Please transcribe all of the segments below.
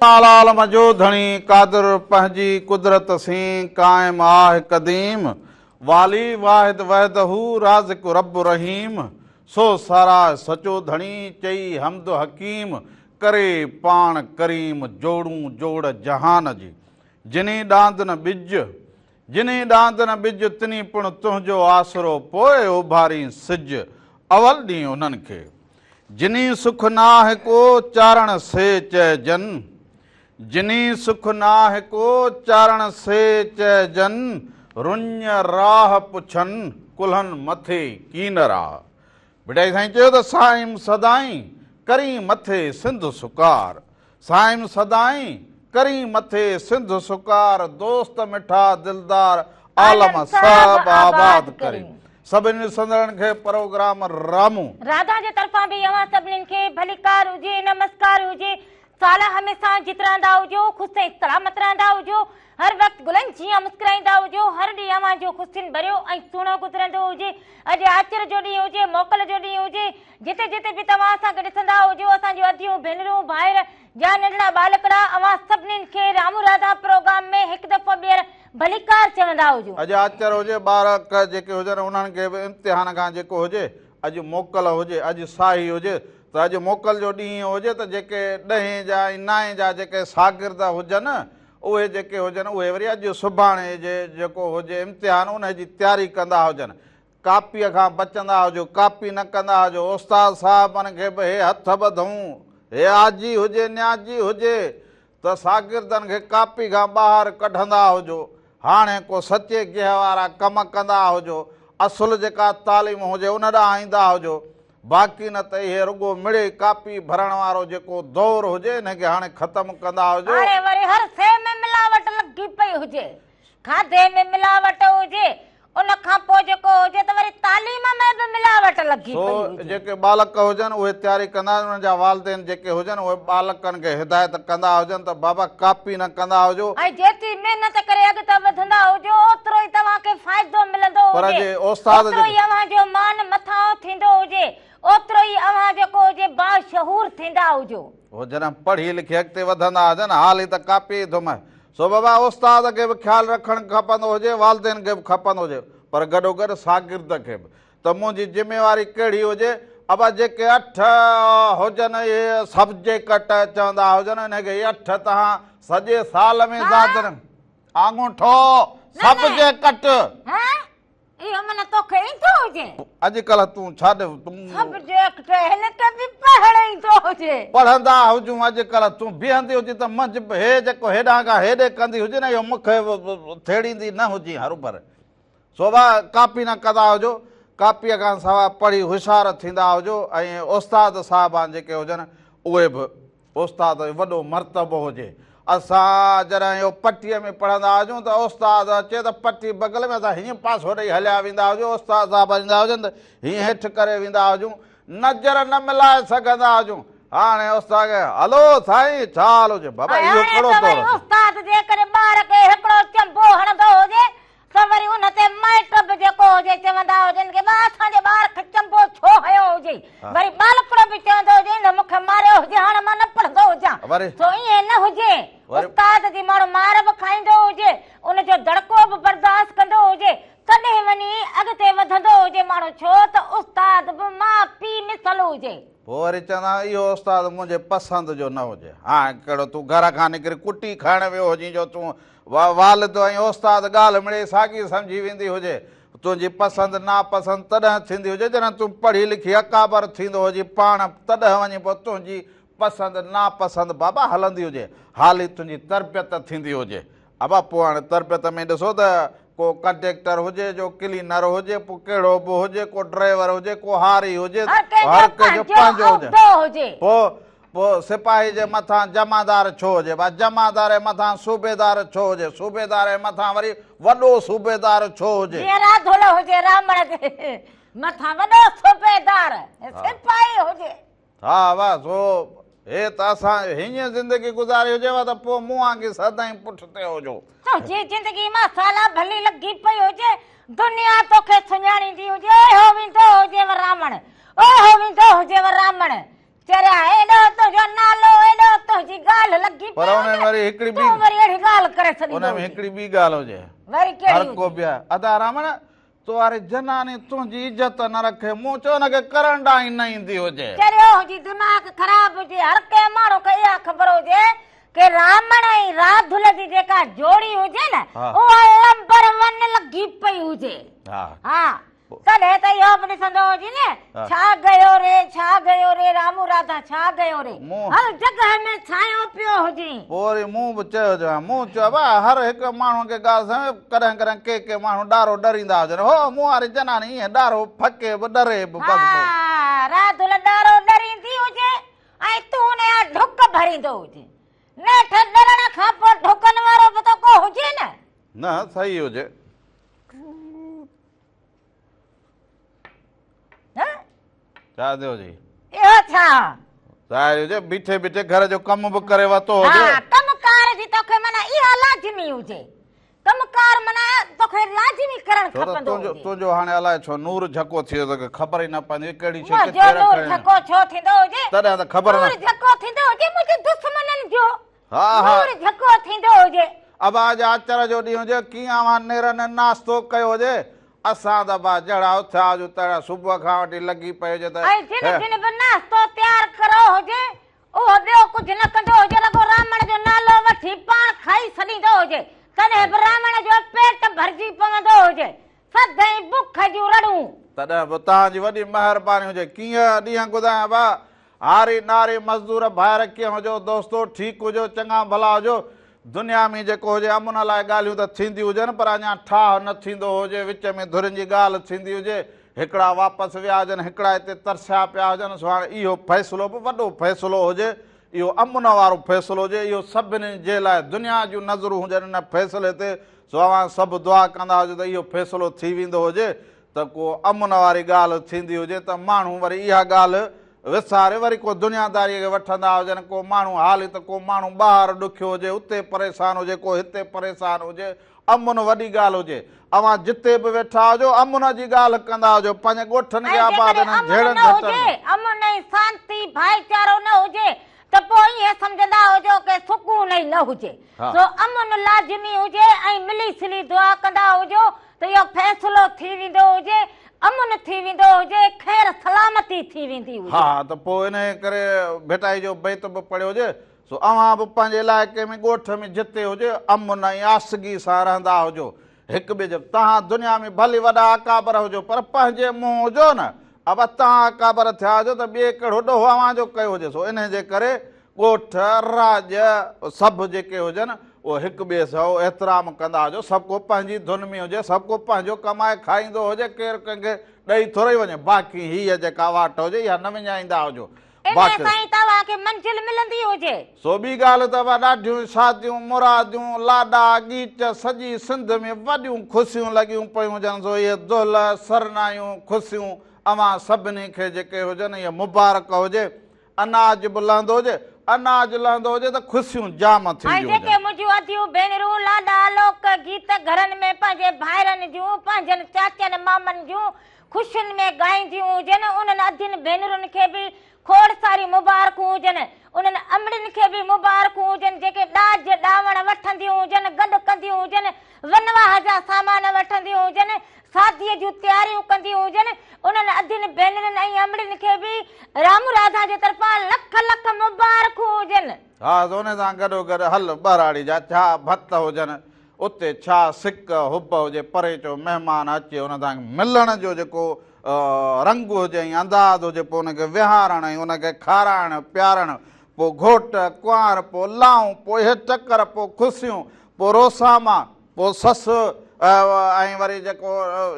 आलम जो धणी कादर पंहिंजी कुदरत सी कायम आहे कदीम वाली वाहिद वहदहू राज़िक रब रहीम सो सारा सचो धणी चई हमद हकीम करे पाण करीम जोड़ूं जोड़ जहान जी जिनी डांद न बिज तिनी पुण तुंहिंजो आसरो पोइ उभारी सिज अवल ॾींहुं उन्हनि खे जिनी सुख नाहे को चारण से चइजन जिनी सुख नाहे को चारण से चइजन रुञ राह पुछनि कुल्हनि मथे कीन राह। बिटाई साईं चयो त साईं सदाई करी मथे सिंध सुकार साईं सदाई करी मथे सिंध सुकार दोस्त मिठा दिलदार आलम सब आबाद करी। सभिनी संदड़न खे प्रोग्राम रामू राधा जे तरफा भी अवां सभिनी खे भलीकार हुजे नमस्कार हुजे साल हमेशा जितरांदा हुजो खुश सलामत रहंदा हुजो हर वक्त गुलन जिया मुस्कुराईंदा हुजो हर डी अवां जो खुशिन भरियो ऐं सुणो गुजरंदो हुजे अज आचर जो डी हुजे मोकल जो डी हुजे जिते जिते भी तवां असां के ॾिसंदा हुजो असां जो अधियूं भेनरूं भाइर जा नंढड़ा बालकड़ा अवां सभिनी खे रामू राधा प्रोग्राम में हिक दफ़ो ॿीहर भलीकार चवंदा हुजो। अज आचर हुजे बारक जेके हुजन उन्हनि खे इम्तिहान खां जेको हुजे अज मोकल हुजे अज साही हुजे त अज मोकल जो ॾींहुं हुजे त जेके 10 जा 9 जा जेके शागिर्द हुजनि उहे जेके हुजनि उहे वरी अॼु सुभाणे जे जेको हुजे इम्तिहान उन जी तयारी कंदा हुजनि कापीअ खां बचंदा हुजो कापी न कंदा हुजो उस्ताद साहिबनि खे बि हे हथ ॿधूं हे आजी हुजे न्याजी हुजे त शागिर्दनि खे कापी खां ॿाहिरि कढंदा हुजो हाणे को सचे गिह वारा कम कंदा हुजो असुल जेका तालीम हुजे उन ॾांहुं ईंदा हुजो बाक़ी न त इहे रुगो मिड़े कापी भरण वारो जेको दौर हुजे हिनखे हाणे ख़तम कंदा हुजो। हाणे वरी हर शइ में मिलावट लगी पई हुजे खाधे में मिलावट हुजे उन खां पोइ जेको हुजे त वरी तालीम में बि मिलावट लगी पई हुजे। जेके बालक हुजनि उहे तयारी कंदा उन्हनि जा वालिदैन जेके हुजनि उहे बालकनि खे हिदायत कंदा हुजनि त बाबा कापी न कंदा हुजो ऐं जेतिरी महिनत करे अॻिते वधंदा हुजो ओतिरो ई तव्हांखे फ़ाइदो मिलंदो हुजे पर जे उस्ताद ओतिरो ई अव्हांजो मान मथां थींदो हुजे ओतिरो ई अव्हां जेको हुजे बाशहूर थींदा हुजो हो जन पढ़ी लिखी अॻिते वधंदा हुजनि हाली त कापी धुम सो बाबा उस्ताद खे बि ख़्यालु रखणु खपंदो हुजे वालिदैन खे बि खपंदो हुजे पर गॾोगॾु शागिर्द खे बि त मुंहिंजी ज़िमेवारी कहिड़ी हुजे अब जेके 8 हुजनि इहे सब्जेक्ट चवंदा हुजनि हिनखे 8 तव्हां सॼे साल में ज़ादर आङूठो सब्जेक्ट इहो मन तोखे ईंदो हुजे अॼुकल्ह तूं छॾ तूं सब्जेक्ट हिनखे बि पढ़णु ईंदो हुजे पढ़ंदा हुजूं अॼुकल्ह तूं बीहंदी हुजे त मंझि हे जेको हेॾां खां हेॾे कंदी हुजे न इहो मूंखे थेड़ींदी न हुजे हरूभर सोभा कापी न कंदा हुजो कापीअ खां सवाइ पढ़ी होशियारु थींदा हुजो ऐं उस्ताद साहिबान जेके हुजनि उहे बि उस्ताद वॾो मर्तबो हुजे। असां जॾहिं इहो पटीअ में पढ़ंदा हुजूं त उस्ताद अचे त पटी बगल में असां हीअं पासो ॾेई हलिया वेंदा हुजूं उस्ताद साहिब ईंदा हुजनि त हीअं हेठि करे वेंदा हुजूं नज़र न मिलाए सघंदा हुजूं हाणे उस्ताद खे हलो साईं छा हाल हुजे बाबा इहो कहिड़ो तौर उस्ताद जे करे ॿार खे हिकिड़ो चंबो हणंदो हुजे त वरी उन ते माइट बि जेको हुजे चवंदा हुजनि की असांजे ॿार खे चंबो छो हयो हुजे वरी बालकड़ो बि चवंदो हुजे न मूंखे मारियो हुजे हाणे मां न पढ़ंदो हुजां तो ईअं न हुजे उस्ताद जी माण्हू मार बि खाईंदो हुजे उनजो दड़को बि बर्दाश्त कंदो हुजे तॾहिं वञी अॻिते वधंदो हुजे माण्हू छो त उस्ताद बि माउ पीउ मिसल हुजे पोइ वरी चवंदा इहो उस्ताद मुंहिंजे पसंदि जो न हुजे हाणे कहिड़ो तूं घर खां निकिरी कुटी खाइण वियो हुजे जो तूं वालिद ऐं उस्ताद ॻाल्हि मिड़े साॻी सम्झी वेंदी हुजे तुंहिंजी पसंदि नापसंदि तॾहिं थींदी हुजे जॾहिं तूं पढ़ी लिखी अकाबर थींदो हुजे पाण तॾहिं वञी पोइ तुंहिंजी पसंदि नापसंदि बाबा हलंदी हुजे हाली तुंहिंजी तरबियत थींदी हुजे अबा पोइ हाणे तरबियत में ॾिसो त को कंडक्टर हुजे जो क्लीनर हुजे पोइ कहिड़ो बि हुजे को ड्राइवर हुजे को हारी हुजे हर कंहिंजो पंहिंजो हुजे पोइ सिपाही जे मथां जमादार छो हुजे बा जमादार जे मथां सूबेदार छो हुजे सूबेदार जे मथां वरी वॾो सूबेदार छो हुजे हुजे रामण जे मथां वॾो सूबेदार सिपाही हुजे हा वाह सो हे त असां हीअं ज़िंदगी गुज़ारी हुजेव त पोइ मुंहं खे सदाईं पुठिते हुजो तुंहिंजी ज़िंदगी मां साला भली लॻी पई हुजे दुनिया तोखे सुञाणींदी हुजे हो वेंदो हुजेव रामण ओ वेंदो हुजेव रामण चरिया एॾो तुंहिंजो नालो एॾो तुंहिंजी ॻाल्हि लॻी पर उन वरी हिकिड़ी तूं वरी अहिड़ी ॻाल्हि करे उन छॾींदो में हिकिड़ी ॿी ॻाल्हि हुजे वरी हर कहिड़ी को ॿिया अदा रामण तुआरे जनानी तुंहिंजी इज़त न रखे मूं चयो हुनखे करण ॾांहुं न ईंदी हुजे चरियो हुजे दिमाग़ ख़राब हुजे हर कंहिं माण्हू खे इहा ख़बर हुजे कि रामण ऐं राधुल जी जेका जोड़ी हुजे न हा। उहा नंबर 1 लॻी पई हुजे हा हा तॾहिं त इहो बि ॾिसंदो हुजे न हा। छा गयो रे रामू राधा छा गयो रे मूं- हर जॻह में छायो पियो हुजे पोइ वरी मूं बि चयो मूं चयो भाउ हर हिकु माण्हू खे ॻाल्हि सम्झ कॾहिं कॾहिं के माण्हू ॾारो ॾरींदा हुजनि हो मूं वारी जनानी ईअं ॾारो फके बि ॾरे बि बसि हा राधुल ॾारो ॾरींदी हुजे ऐं तूं हुनजा ढुक भरींदो हुजे नेठ ॾरण खां पोइ ढुकनि वारो बि त को हुजे न न सही हुजे हाँ? छा थियो जी इहो छा ज़ाहिर हुजे बीठे बीठे घर जो कमु बि करे वरितो हुजे हा कमकार जी तोखे माना इहा लाज़मी हुजे कमकार माना तोखे लाज़मी करणु छो त खपंदो तुंहिंजो हुजे तुंहिंजो हाणे अलाए छो नूर झको थियो तोखे ख़बर ई न पवंदी कहिड़ी शइ मुंहिंजो किथे नूर रखणी झको छो थींदो हुजे तॾहिं त ख़बर नूर न झको थींदो हुजे मुंहिंजे दुश्मननि जो हा हा नूर झको थींदो हुजे अब आज आचर जो ॾींहुं हुजे कीअं अवां नेरनि नाश्तो कयो हुजे असां त बा जहिड़ा उथिया हुजूं तहिड़ा सुबुह खां वठी लॻी पई हुजे त ऐं जिन जिन बि नाश्तो तयारु करो हुजे उहो ॿियो कुझु न कंदो हुजे रुॻो रावण जो नालो वठी पाण खाई छॾींदो हुजे तॾहिं बि रावण जो पेट भरिजी पवंदो हुजे सदाईं बुख जूं रड़ूं तॾहिं बि तव्हांजी वॾी महिरबानी हुजे कीअं ॾींहं गुज़ारिया बा हारी नारी मज़दूर ॿाहिरि कीअं हुजो दोस्तो ठीकु हुजो चङा भला हुजो दुनिया में जेको हुजे अमुन लाइ ॻाल्हियूं त थींदियूं हुजनि पर अञा ठाह न थींदो हुजे विच में धुरनि जी ॻाल्हि थींदी हुजे हिकिड़ा वापसि विया हुजनि हिकिड़ा हिते तरसिया पिया हुजनि सो हाणे इहो फ़ैसिलो बि वॾो फ़ैसिलो हुजे इहो अमुन वारो फ़ैसिलो हुजे इहो सभिनी जे लाइ दुनिया जूं नज़रूं हुजनि हिन फ़ैसिले ते सो अवां सभु दुआ कंदा हुजो त इहो फ़ैसिलो थी वेंदो हुजे त को अमुन वारी ॻाल्हि थींदी हुजे त माण्हू वरी इहा ॻाल्हि विसारे वरी को दुनियादारीअ खे वठंदा हुजनि को माण्हू हाली त को माण्हू ॿाहिरि ॾुखियो हुजे उते परेशान हुजे को हिते परेशान हुजे अमुन वॾी ॻाल्हि हुजे अवां जिते बि वेठा हुजो अमुन जी ॻाल्हि कंदा हुजो पंहिंजे ॻोठनि खे आबाद अमुन ऐं शांती भाईचारो न हुजे त पोइ ईअं सम्झंदा हुजो कि सुकून ई न हुजे सो अमुन लाज़मी हुजे ऐं मिली सिली दुआ कंदा हुजो त इहो फ़ैसिलो थी वेंदो हुजे अमुन थी वेंदो हुजे ख़ैर सलामती थी वेंदी हुजे हा त पोइ इन करे भेटाई जो बैत बि पढ़ियो हुजे सो अवां बि पंहिंजे इलाइक़े में ॻोठ में जिते हुजे अमुन ऐं आसगी सां रहंदा हुजो हिक ॿिए जो तव्हां दुनिया में भली वॾा अकाबर हुजो पर पंहिंजे मुंहुं हुजो न अब तव्हां अकाबर थिया हुजो त ॿिए कहिड़ो ॾोहो अवां जो कयो हुजे सो इन जे करे ॻोठ राज सभु जेके हुजनि उहो हिक ॿिए सां एतिराम कंदा हुजो सभु को पंहिंजी धुन में हुजे सभु को पंहिंजो कमाए खाईंदो हुजे केरु कंहिंखे ॾेई थोरो ई वञे बाक़ी हीअ जेका वाट हुजे इहा न विञाईंदा हुजो तव्हांखे मंज़िल मिलंदी हुजे सो ॿी ॻाल्हि अथव ॾाढियूं शादियूं मुरादियूं लाॾा गीत सॼी सिंध में वॾियूं ख़ुशियूं लॻियूं पियूं हुजनि सो इहे दुल सरनायूं ख़ुशियूं अवां सभिनी खे जेके हुजनि इहे मुबारक हुजे अनाज बि लहंदो हुजे अनाज लहंदो हुजे त ख़ुशियूं जाम थींदियूं जेके मुंहिंजूं अदियूं भेनरूं लाॾा लोक गीत घरनि में पंहिंजे भाइरनि जूं पंहिंजनि चाचनि मामनि जूं ख़ुशियुनि में ॻाईंदियूं हुजनि उन्हनि अदियुनि भेनरुनि खे बि खोड़ सारी मुबारकूं हुजनि उन्हनि अमड़ियुनि खे बि मुबारकूं हुजनि जेके ॾाज ॾावण वठंदियूं हुजनि गॾु कंदियूं हुजनि वनवाह जा सामान वठंदियूं हुजनि शादीअ जूं तयारियूं कंदियूं हुजनि उन्हनि अदियुनि भेनरुनि ऐं अमड़ियुनि खे बि रामू राधा जे तरफ़ां लख लख मुबारकूं हुजनि हा उन सां गॾोगॾु हल बराड़ी जा छा भत हुजनि उते छा सिक हुब हुजे परे चो महिमान अचे हुन सां मिलण जो जेको रंग हुजे ऐं अंदाज़ हुजे पोइ हुनखे विहारणु ऐं हुनखे खाराइणु पियारणु पोइ घोट कुंवार पोइ लाऊं पोइ इहे चकर पोइ ख़ुशियूं पोइ रोसामा पोइ ससु ऐं वरी जेको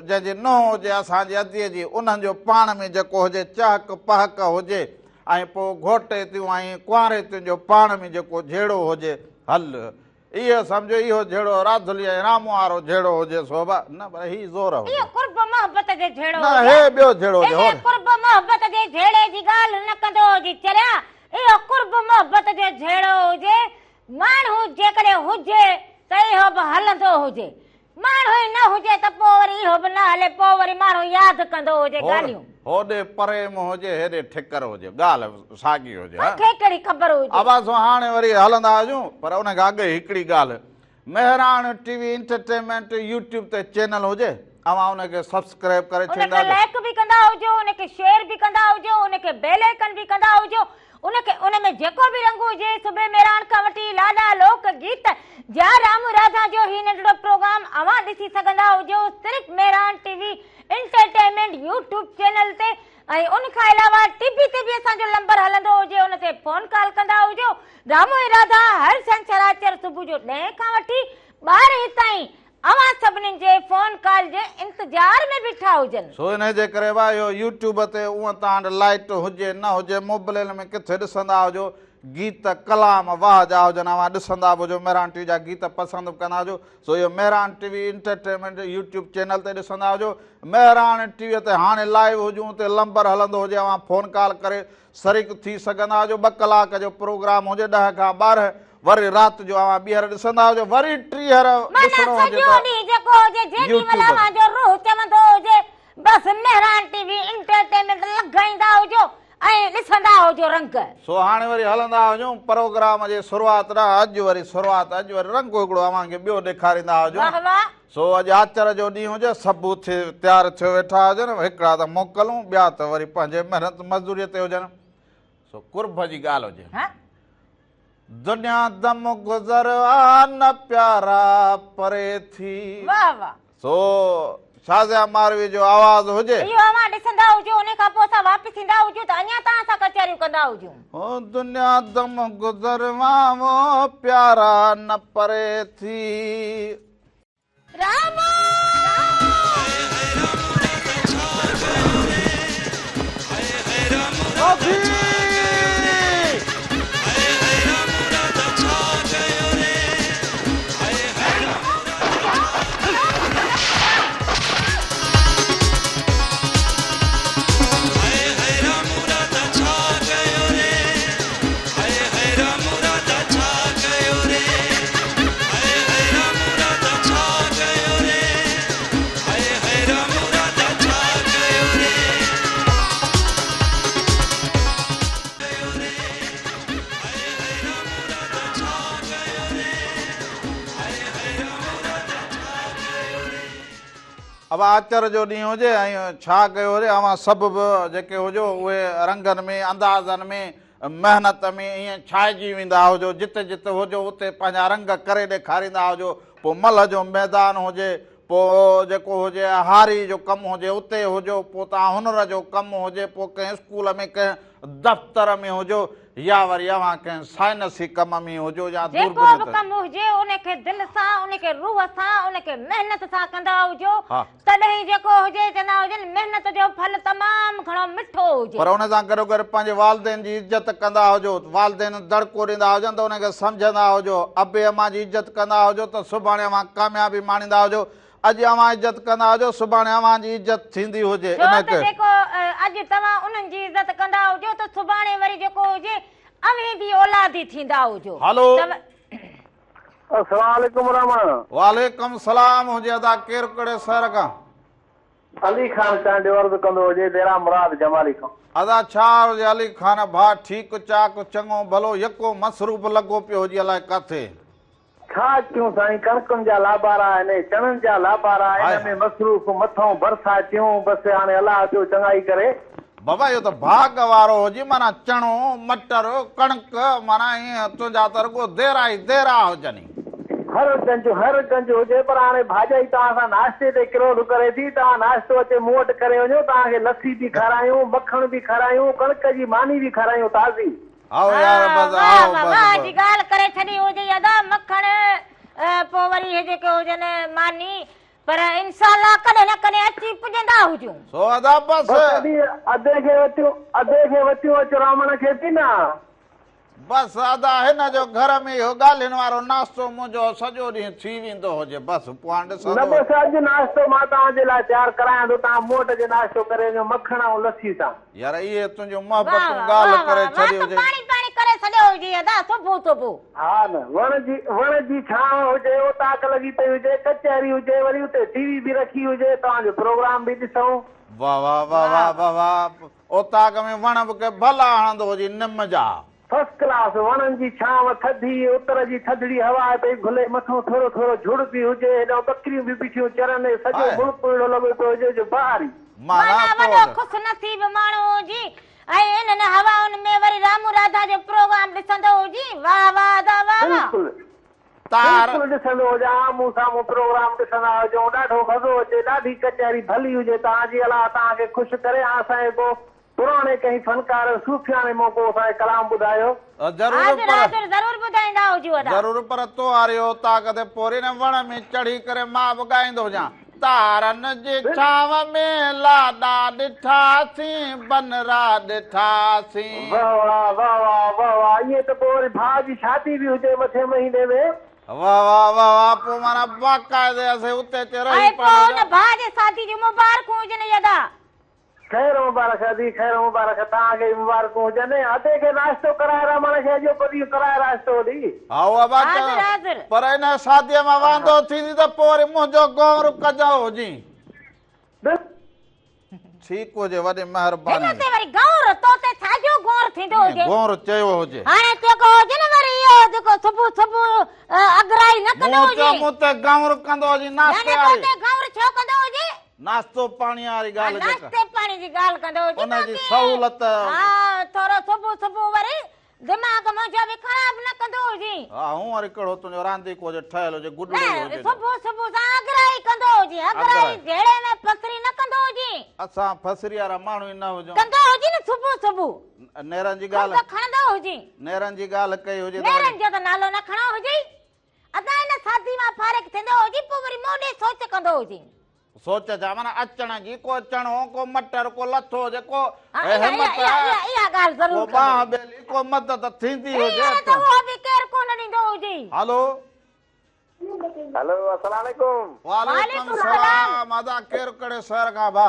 जंहिंजी नुंहुं हुजे असांजी अदीअ जी उन्हनि जो पाण में जेको हुजे चहक पहक हुजे ऐं पोइ घोटे थियूं ऐं कुंवारे थियूं जो पाण में जेको जहिड़ो हुजे हल इहो सम्झो इहो जहिड़ो राधुली ऐं रामू वारो जहिड़ो हुजे सोभा न पर ही ज़ोर हुजे इहो कुर्ब मोहबत जे जहिड़ो न हे ॿियो जहिड़ो हुजे इन कुर्ब मोहबत जे जहिड़े जी ॻाल्हि न कंदो हुजे चरिया इहो कुर्ब मोहबत जे जहिड़ो हुजे माण्हू जेकॾहिं हुजे त इहो बि हलंदो हुजे माण्हू ई न हुजे त पोइ वरी इहो बि न हले, पोइ वरी माण्हू यादि कंदो हुजे ॻाल्हियूं। होॾे प्रेम हुजे हेॾे ठिकर हुजे, ॻाल्हि साॻी हुजे। मूंखे कहिड़ी ख़बर हुजे। अब असां हाणे वरी हलंदा हुजूं, पर उन खां अॻु हिकिड़ी ॻाल्हि, मेहरान टीवी एंटरटेनमेंट यूट्यूब ते चैनल हुजे, अवां उनखे सब्सक्राइब करे छॾींदा, उनखे लाइक बि कंदा हुजो, उनखे शेयर बि कंदा हुजो, उनखे बेल आइकन बि कंदा हुजो, उनखे उनमें जेको बि रंग हुजे, सुबह मेहरान खां वठी लाॾा लोक गीत जा राम राधा जो ही नंढड़ो प्रोग्राम अवां ॾिसी सघंदा हुजो सिर्फ़ Mehran TV entertainment YouTube channel ते। ऐं उन खां अलावा टीवी ते बि असांजो नंबर हलंदो हुजे, उन ते फोन कॉल कंदा हुजो। रामो ऐं राधा हर छंछरु सुबुह जो 10 खां वठी 12 ताईं अवां सभिनी जे फोन कॉल जे इंतजार में बीठा हुजनि। सो इन जे करे भाई यूट्यूब ते उहा तव्हां लाइट हुजे न हुजे, मोबाइल में किथे ॾिसंदा हुजो, गीत कलाम वाह जा हुजनि, अवां ॾिसंदा हुजो, मेहरान टीवी जा गीत पसंदि कंदा हुजो। सो इहो Mehran TV entertainment YouTube channel ते ॾिसंदा हुजो। मेहरान टीवीअ ते हाणे लाइव हुजूं, ते नंबर हलंदो हुजे, अवां फोन कॉल करे शरीक थी सघंदा हुजो। 2 कलाक जो प्रोग्राम हुजे 10 खां 12, वरी राति जो अवां ॿीहर ॾिसंदा हुजो, वरी 30 ॾिसणो हुजे बस मेहरान टीवी एंटरटेनमेंट लॻाईंदा हुजो ऐं ॾिसंदा हुजो रंग। सो हाणे वरी हलंदा हुजूं प्रोग्राम जे शुरूआत न, अॼु वरी रंग हिकिड़ो अवां खे ॿियो ॾेखारींदा हुजूं। सो अॼु आचर जो ॾींहुं हुजे, सभु तयारु थियो वेठा हुजनि, हिकिड़ा त मोकलूं, ॿिया त वरी पंहिंजे महिनत मज़दूरीअ ते हुजनि। सो कुर्ब जी ॻाल्हि हुजे, दुनिया दम गुज़र आ न प्यारा परे थी। सो शाज़िया मारवी जो आवाज़ हुजे, इहो अवां ॾिसंदा हुजो, उन खां पोइ असां वापसि ईंदा हुजूं त अञा तव्हां सां कचहरियूं कंदा हुजूं। ओ दुनिया दम गुज़र वो प्यारा न परे थी। राम अब आचर जो ॾींहुं हुजे ऐं छा कयो हुजे, अवां सभु बि जेके हुजो उहे रंगनि में अंदाज़नि में महिनत में ईअं छाइजी वेंदा हुजो, जिते जिते हुजो उते पंहिंजा रंग करे ॾेखारींदा हुजो। पोइ मल जो मैदान हुजे, पोइ जेको हुजे हारी जो कमु हुजे उते हुजो, पोइ तव्हां हुनर जो कमु हुजे, पोइ कंहिं स्कूल में कंहिं दफ़्तर में हुजो, या वरी अवां कंहिं साइंसी कम में हुजो, या जेको बि कमु हुजे उनखे दिलि सां, उनखे रूह सां, उनखे महिनत सां कंदा हुजो, तॾहिं जेको हुजे चवंदा हुजनि महिनत जो फल तमामु घणो मिठो हुजे। पर उन सां गॾो गॾु पंहिंजे वालदेन जी इज़त कंदा हुजो, वालदेन दड़को ॾींदा हुजनि त उनखे सम्झंदा हुजो, अबे अम्मा जी इज़त कंदा हुजो त सुभाणे अवां कामयाबी माणींदा हुजो। अॼु अवां इज़त कंदा हुजो, सुभाणे अवां जी इज़त थींदी हुजे। जेको अॼु तव्हां उन्हनि जी इज़त कंदा हुजो त सुभाणे वरी जेको हुजे अवे भी औलादी थींदा हुजो। हेलो, अस्सलाम वालेकुम रहमान। वालेकुम सलाम हुजे। अदा केर कड़े शहर का? अली खान चांड अर्ज कंदो हुजे, तेरा मुराद जमाली खां। अदा छा हुजे अली खान भा? ठीक चाक चङो भलो, यको मसरूफ़ लॻो पियो हुजे, अलाए काथे छा कयूं साईं? कणकनि जा लाबारा आहिनि, चणनि जा लाबारा आहिनि, हिन में मसरूफ़ मथां बरसातियूं, बसि हाणे अलाह पियो चङाई करे। बाबा इहो त भाग वारो हुजे, माना चणो मटर कणक, माना ईअं तुंहिंजा त रुॻो देरा ई देरा हुजनि। हर गंज हुजे, पर हाणे भाॼाई तव्हां सां नाश्ते ते किरोध करे थी। तव्हां नाश्तो अचे मूं वटि करे वञो, तव्हांखे लस्सी बि खारायूं, मखण बि खारायूं, कणक जी मानी बि खारायूं ताज़ी। आओ यार बस आओ बस जी ॻाल्हि करे छॾी हुजे अदा, मखण पोइ वरी हे जेके हुजनि मानी, पर इंशाअल्लाह कॾहिं न कॾहिं अची पुॼंदा हुजूं। सो अदा बस अधे खे वतियूं अचो रामण खे थी न। बस अदा हिन जो घर में इहो ॻाल्हियुनि वारो नाश्तो मुंहिंजो सॼो ॾींहुं थी वेंदो हुजे, बसि पोइ ॾिसो न। बसि अॼु नाश्तो मां तव्हांजे लाइ तयारु करायां थो, तव्हां मूं वटि नाश्तो करे वञो मखण ऐं लस्सी सां। यार इहे तुंहिंजूं मोहबतूं ॻाल्हि करे छॾी हुजे। पाणी पाणी करे सॼो हुजे अदा सुबुह सुबुह। हा न वण जी छांव हुजे उताक लॻी पई हुजे कचहरी हुजे वरी उते टीवी बि रखी हुजे तव्हांजो प्रोग्राम बि ॾिसूं। वाह वाह वाह वाह वाह वाह उताक में वण बि के भला हणंदो हुजे निम जा। फर्स्ट क्लास वणनि जी छांव थधी उतर जी थधड़ी हवा पई घुले मथां थोरो थोरो झुड़ बि हुजे हेॾो बकरियूं बि बीठियूं चरनि सॼो हाय। मुल्क अहिड़ो लॻो पियो हुजे जो ॿाहिरि ई। माना माना वॾो तो ख़ुशि नसीब माण्हू हुजी ऐं इन्हनि हवाउनि में वरी रामू राधा जो प्रोग्राम ॾिसंदो हुजी। वाह वाह अदा वाह वाह। बिल्कुलु तार बिल्कुलु ॾिसंदो हुजे आम्हूं साम्हूं प्रोग्राम ॾिसंदा हुजूं ॾाढो मज़ो अचे ॾाढी कचहरी भली हुजे तव्हांजी अलाह तव्हांखे ख़ुशि करे असांखे को पुराणे कंहिं फनकार सूफ़ियाने मौक़ो असांखे कलाम ॿुधायो। जरूर हाज़िर पर हाज़िर ज़रूर ॿुधाईंदा हुजो अदा। जरूर पर तो आरियो ताकत पोरे न वण में चढ़ी करे मां बि ॻाईंदो हुजां तारनि जी छांव में लाॾा ॾिठासीं बनरा ॾिठासीं। वाह वाह वाह वाह वाह वाह ईअं त पोइ वरी भाउ जी शादी बि हुजे मथे महीने में। वाह वाह वाह वाह पोइ माना बाक़ाइदे असीं उते ते रही ऐं पोइ हुन पवंदा। भाउ जे शादी जी मुबारकूं हुजनि अदा। ख़ैर मुबारक दी ख़ैर मुबारक तव्हांखे मुबारकूं हुजनि अधे खे नाश्तो कराए रमण खे अॼो कॾहिं कराए नाश्तो दी। हा उहा बात हाज़िर हाज़िर। पर हिन शादीअ मां वांदो थींदी त पोइ वरी मुंहिंजो गौर कजो हुजी। ठीकु हुजे वॾी हिन महिरबानी ते वरी गौर तो ते छाजो गौर थींदो हुजे। गौर चयो हुजे हाणे जेको हुजे न वरी इहो जेको सुबुह सुबुह अगराई न कंदो हुजे। मूं ते गौर कंदो हुजे नाश्ते यानी वारी पोइ गौर छो कंदो हुजे। नाश्तो पाणी वारी ॻाल्हि जेका नाश्ते पाणी जी ॻाल्हि कंदो हुजे उनजी बाक़ी सहूलियत हा थोरो सुबुह सुबुह वरी दिमाग़ मुंहिंजो बि ख़राब न कंदो हुजे। हा हूं वरी कहिड़ो तुंहिंजो रांदीको हुजे ठहियल हुजे गुॾड़ो न हुजे सुबुह सुबुह सां अगराई कंदो हुजे अगराई अगराई। जहिड़े में पसरी न कंदो हुजे। असां फसरी वारा माण्हू ई न हुजूं कंदो हुजे न सुबुह सुबुह नेरनि जी खंड ॻाल्हि खणंदो हुजे। नेरनि जी ॻाल्हि कई हुजे त नेरनि जो त नालो न खणो हुजे। अदा हिन शादी मां फारिग थींदो हुजे पोइ वरी मोॾे सोच कंदो हुजे। सोच जा माना अचण जी को चणो को मटर को लथो हुजे को हा, हिमत इहा ॻाल्हि को ज़रूर बाह बेली को मदद थींदी हुजे त उहो बि केरु कोन ॾींदो हुजे। हलो हेलो अस्सलाम वालेकुम। वालेकुम सलाम अदा केरु कहिड़े शहर खां भा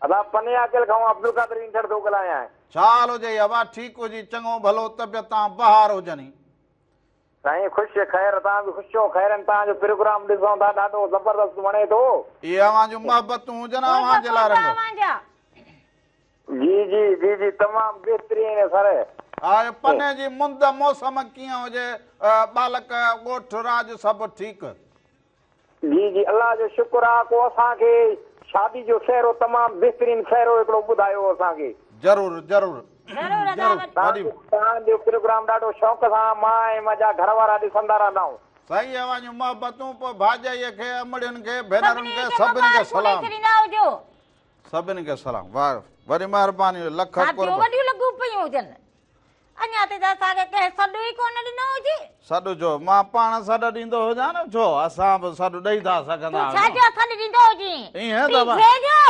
अदा पने अकेल खां अब्दुल कादर इंटर थो ॻाल्हायां। छा हाल हुजे अबा ठीकु हुजी चङो भलो तबियत तां बहार हुजनि। साईं ख़ुशि ख़ैर तव्हां बि ख़ुशि हो ख़ैरनि तव्हांजो प्रोग्राम ॾिसूं था ॾाढो ज़बरदस्त वणे थो। इहे अवां जूं मोहबतूं हुजनि अवां जे लाइ रंग जी जी जी जी तमामु बहितरीन सर। हा पने जी मुंद मौसम कीअं हुजे बालक ॻोठ राज सभु ठीकु। जी जी अल्लाह जो शुक्र आहे को असांखे शादी जो सहरो तमामु बहितरीन सहरो हिकिड़ो ॿुधायो असांखे। ज़रूरु ज़रूरु तव्हांजो प्रोग्राम ॾाढो शौक़ सां मां ऐं मुंहिंजा घर वारा ॾिसंदा रहंदा आहियूं। सही अवां जूं मोहबतूं पोइ भाॼाईअ खे अमड़ियुनि खे भेनरुनि खे सभिनी खे सलाम सभिनी खे सलाम वाह वरी महिरबानी लख वॾियूं लॻू पयूं हुजनि अञा ते असांखे कंहिं सॾु ई कोन ॾिनो हुजे। सॾु जो मां पाण सॾु ॾींदो हुजां न छो असां बि सॾु ॾेई था सघंदा छाजो सॾु ॾींदो हुजे ईअं त छाजो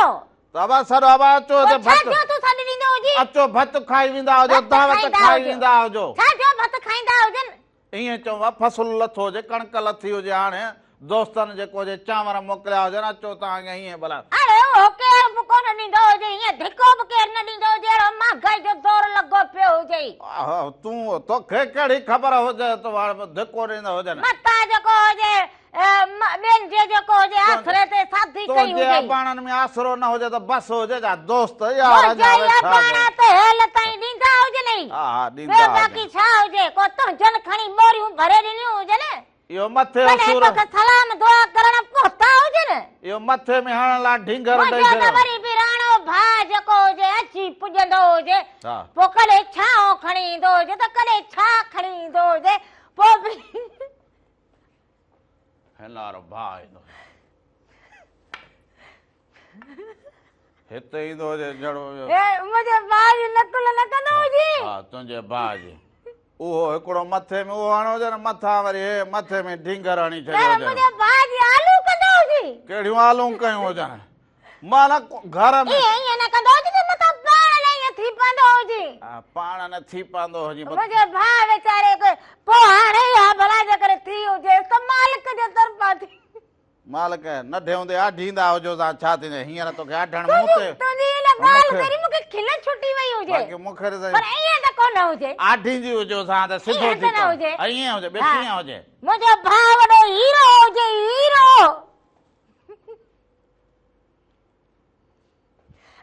अबा सॾु अबा अचो त भत तूं सॾु ॾींदो हुजे अचो भत खाई वेंदा हुजो दावत खाई वेंदा हुजो छाजो भत खाईंदा हुजनि। ईअं चऊं फसुल लथो हुजे कणक लथी हुजे हाणे दोस्तनि जेको हुजे चांवर मोकिलिया हुजनि अचो तव्हांखे ईअं भला अरे उहो केरु बि कोन ॾींदो हुजे ईअं धिको बि केरु न ॾींदो हुजे अहिड़ो महांगाई जो दौर लॻो पियो हुजे। तूं तोखे कहिड़ी ख़बर हुजे त धिको ॾींदा हुजनि मता जेको हुजे ॿियनि जे जेको हुजे आसरे ते शादी कई हुजे पाणनि में आसरो न हुजे त बस हुजे छा दोस्त पाण त हेल ताईं ॾींदा हुजनि ॿियो बाक़ी छा हुजे को तुंहिंजनि खणी मोरियूं भरे ॾिनियूं हुजनि इहो मथे सलाम दुआ करण पहुता हुजनि इहो मथे में हणण लाइ ढींगर ॾेई छॾियो वरी बिराणो भाउ जेको हुजे अची पुॼंदो हुजे पोइ कॾहिं छांव खणी ईंदो हुजे त कॾहिं छा खणी ईंदो हुजे पोइ बि हेलारो भाउ ईंदो हिते ईंदो हुजे जहिड़ो मुंहिंजे भाउ जी नकुल न कंदो हुजे हा तुंहिंजे भाउ जी उहो हिकिड़ो मथे में उहो हणो हुजे न मथां वरी मथे में ढींगर हणी छॾियो हुजे मुंहिंजे भाउ जी आलू कंदो हुजे कहिड़ियूं आलू कयूं हुजनि मां न घर में ईअं न कंदो हुजे त मथां पाण न थी पवंदो हुजे पाण न थी पवंदो हुजे मुंहिंजे भाउ वीचारे पोइ हाणे हा भला जे करे थी हुजे त मालिक जे तरफ़ां थी मालिक नंढे हूंदे आढींदा हुजो छा थींदे हींअर तोखे आढण मूं ते तुंहिंजी ॻाल्हि करी मूंखे खिल छुटी वई हुजे बाक़ी मूंखे पर ईअं त कोन हुजे आठी जी हुजो सां त सिधो ईअं त न हुजे। ईअं हुजे ॿियो हा। कीअं हुजे मुंहिंजो भाउ वॾो हीरो हुजे हीरो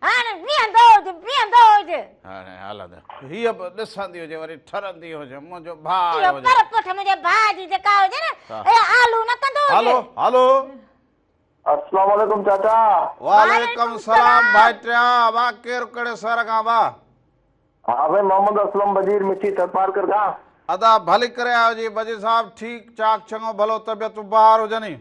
हाणे बीहंदो हुजे हाणे हलंदे हीअ बि ॾिसंदी हुजे वरी ठरंदी हुजे मुंहिंजो भाउ इहो हुजे पर पुठ मुंहिंजे भाउ जी जेका हुजे न हा। ए आलू न कंदो हलो हुजे हलो अस्सलाम वालेकुम चाचा वालेकुम सलाम भाई टिया बा केरु कहिड़े शहर खां बा हाँ भाई मोहम्मद असलम वजीर मिठी थरपारकर का अदा भली करे आयो जी बजी साहब ठीक चाक चङो भलो तबियत ॿार हुजनि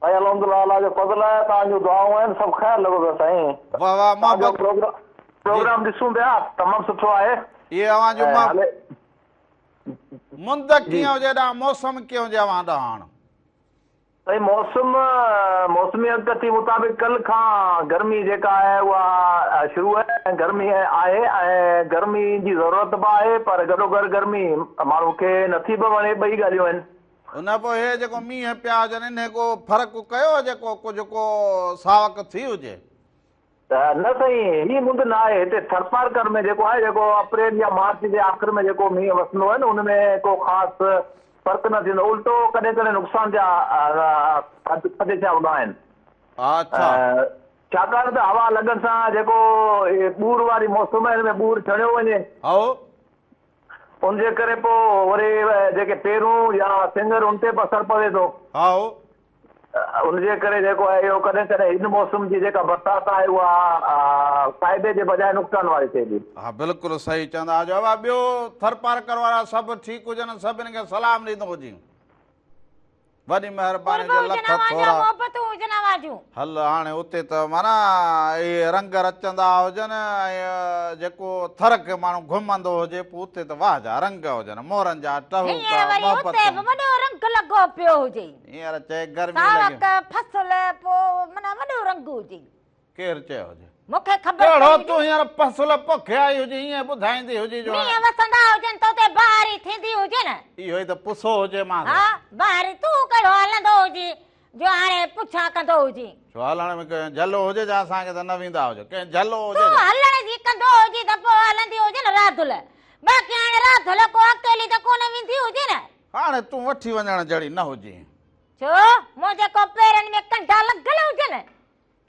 भाई अल्हम्दुलिल्लाह अल्लाह जो फज़ल है तव्हांजूं दुआऊं आहिनि सभु ख़ैर लॻो पियो साईं वाह वाह तव्हांजो मोहब्बत प्रोग्राम ॾिसूं पिया तमामु सुठो आहे ये अवां जो हले मुंद कीअं हुजे ॾांहुं मौसम कीअं हुजे अवां ॾांहुं हाणे भाई मौसमी अॻकथी मुताबिक़ कल खां गर्मी जेका आहे उहा शुरू आहे गर्मी आहे ऐं गर्मी जी ज़रूरत बि आहे पर गॾोगॾु गर्मी माण्हू खे नथी बि वणे ॿई ॻाल्हियूं आहिनि उन पोइ हे जेको मींहं पिया हुजनि इन को फ़र्क़ु कयो जेको कुझु को सावक थी हुजे त न साईं हीअ मुंदि न आहे हिते थरपारकर में जेको आहे जेको अप्रैल या मार्च जे आख़िर में जेको मींहुं वसंदो आहे न उनमें को ख़ासि फ़र्क़ु न थींदो उल्टो कॾहिं कॾहिं नुक़सान जा खदिशा हूंदा आहिनि अच्छा छाकाणि त हवा लॻण सां जेको ॿूर वारी मौसम आहे हिन में ॿूर छणियो वञे आओ उनजे करे पोइ वरी जेके पेरूं या सिंगर उन ते बि असरु पवे थो आओ उनजे करे जेको आहे इहो कॾहिं कॾहिं हिन मौसम जी जेका बरसाति आहे उहा फ़ाइदे जे बजाए नुक़सान वारी थिए थी हा बिल्कुलु सही चवंदा आहियो बाबा ॿियो थरपारकर वारा सभु ठीकु हुजनि सभिनी खे सलाम ॾींदो हुजे वॾी महिरबानी जो लख थोरा मोहबतूं हुजनि अवाजूं हल हाणे उते त माना इहे रंग रचंदा हुजनि ऐं जेको थर खे माण्हू घुमंदो हुजे पोइ उते त वाह जा रंग हुजनि मोरनि जा टहूका हींअर वरी उते बि वॾो रंग लॻो पियो हुजे हींअर चए गर्मी सावक लॻी फसल पोइ माना वॾो रंग हुजे केरु चयो हुजे मूंखे ख़बर कहिड़ो पई तूं हींअर फसल पोखे आई हुजे ईअं ॿुधाईंदी हुजे जो मींहं वसंदा हुजनि त उते बहारी थींदी हुजे न इहो ई त पुछो हुजे मां हा बहारी तूं कहिड़ो हलंदो हुजे जो हाणे पुछा कंदो हुजे छो हलण में कंहिं झलो हुजे जा असांखे त न वेंदा हुजे कंहिं झलो तूं हुजे हलण जी कंदो हुजे त पोइ हलंदी हुजे न राधुल बाक़ी हाणे राधुल को अकेली त कोन वेंदी हुजे न हाणे तूं वठी वञण जहिड़ी न हुजे छो मुंहिंजे को पेरनि में कंडा लॻल हुजनि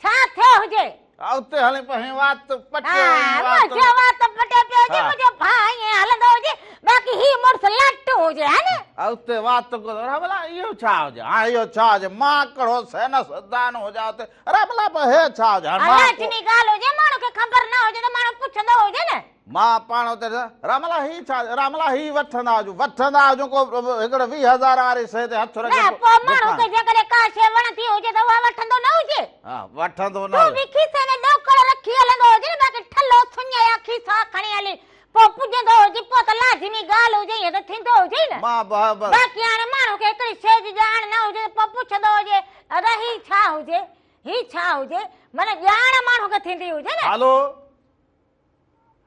छा थियो हुजे उते हले पई वात पटियो मुंहिंजो वात पटे पियो हुजे मुंहिंजो भाउ ईअं हलंदो हुजे बाक़ी ही मुड़ुस लट हुजे हा न उते वात भला इहो छा हुजे हा इहो छा हुजे मां कहिड़ो सैनस दान हुजा उते अरे भला हे छा हुजे लाजमी ॻाल्हि हुजे माण्हू खे ख़बर न हुजे त माण्हू पुछंदो हुजे न मां पाण उते रामला ही छा रामला ही वठंदा हुजूं को हिकिड़े 20,000 वारी शइ ते हथ रखे न पोइ माण्हू खे जेकॾहिं का शइ वणंदी हुजे त उहा वठंदो न हुजे हा वठंदो न तूं बि खीसे में ॾोकड़ रखी हलंदो हुजे न बाक़ी ठलो सुञाया खीसा खणी हली पोइ पुॼंदो हुजे पोइ त लाज़मी ॻाल्हि हुजे ईअं त थींदो हुजे न बाक़ी हाणे माण्हू खे हिकिड़ी शइ जी ॼाण न हुजे पोइ पुछंदो हुजे अरे ही छा हुजे माना ॼाण माण्हू खे थींदी हुजे न हलो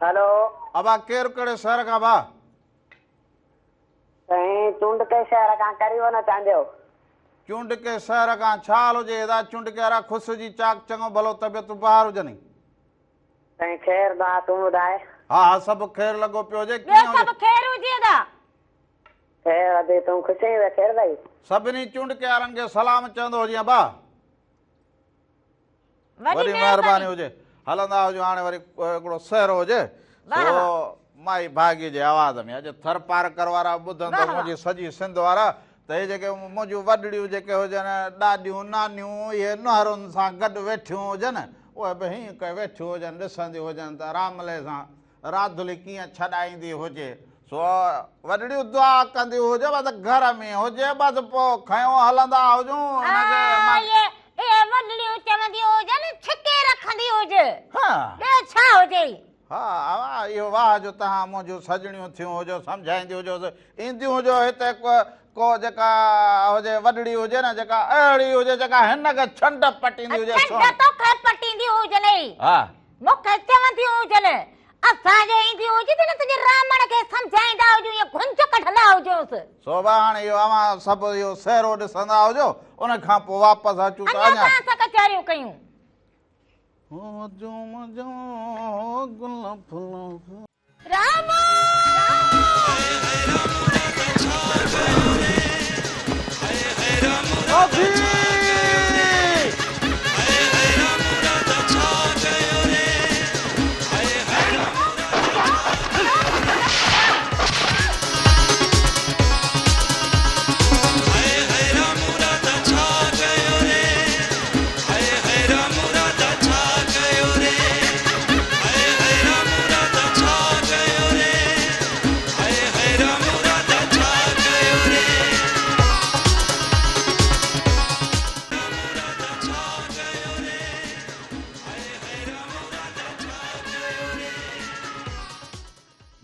हेलो अबा केरु कहिड़े शहर खां बा साईं चूंड के शहर खां करी वञो तव्हांजो चूंड के शहर खां छा हाल हुजे हेॾा चूंड के वारा ख़ुशि जी चाक चङो भलो तबियत ॿार हुजनि साईं ख़ैर दा तूं ॿुधाए हा हा सभु ख़ैर लॻो पियो हुजे ॿियो सभु ख़ैर हुजे दा ख़ैर अॼु तूं ख़ुशि आहीं ख़ैर भाई सभिनी चूंड के वारनि खे सलाम चवंदो हुजे बा वॾी महिरबानी हुजे हलंदा हुजो हाणे वरी हिकिड़ो सहरो हुजे माई भागी जे आवाज़ में अॼु थरपारकर वारा ॿुधंदो मुंहिंजी सॼी सिंध वारा त हे जेके मुंहिंजूं वॾड़ियूं जेके हुजनि ॾाॾियूं नानियूं इहे नुहरुनि सां गॾु वेठियूं हुजनि उहे बि हीअं के वेठियूं हुजनि ॾिसंदियूं हुजनि त रामले सां राधुली कीअं छॾाईंदी हुजे सो वॾड़ियूं दुआ कंदियूं हुजे बसि घर में हुजे बसि पोइ खयों हलंदा हुजूं हा इहो वाह जो तव्हां मुंहिंजूं सजणियूं थियूं हुजो सम्झाईंदी हुजो ईंदियूं हुजो हिते को जेका हुजे वॾड़ी हुजे न जेका अहिड़ी हुजे जेका हिन खे छंड पटींदी हुजे मूंखे चवंदी हुजनि असांजे ईंदी हुजे त न तुंहिंजे रामण खे सम्झाईंदा हुजूं या घुंच कढंदा हुजोसि सोभा हाणे इहो अवां सभु इहो सहरो ॾिसंदा हुजो उन खां पोइ वापसि अचूं त अञा कचहरियूं कयूं हो जुम जो गुल फूल रामा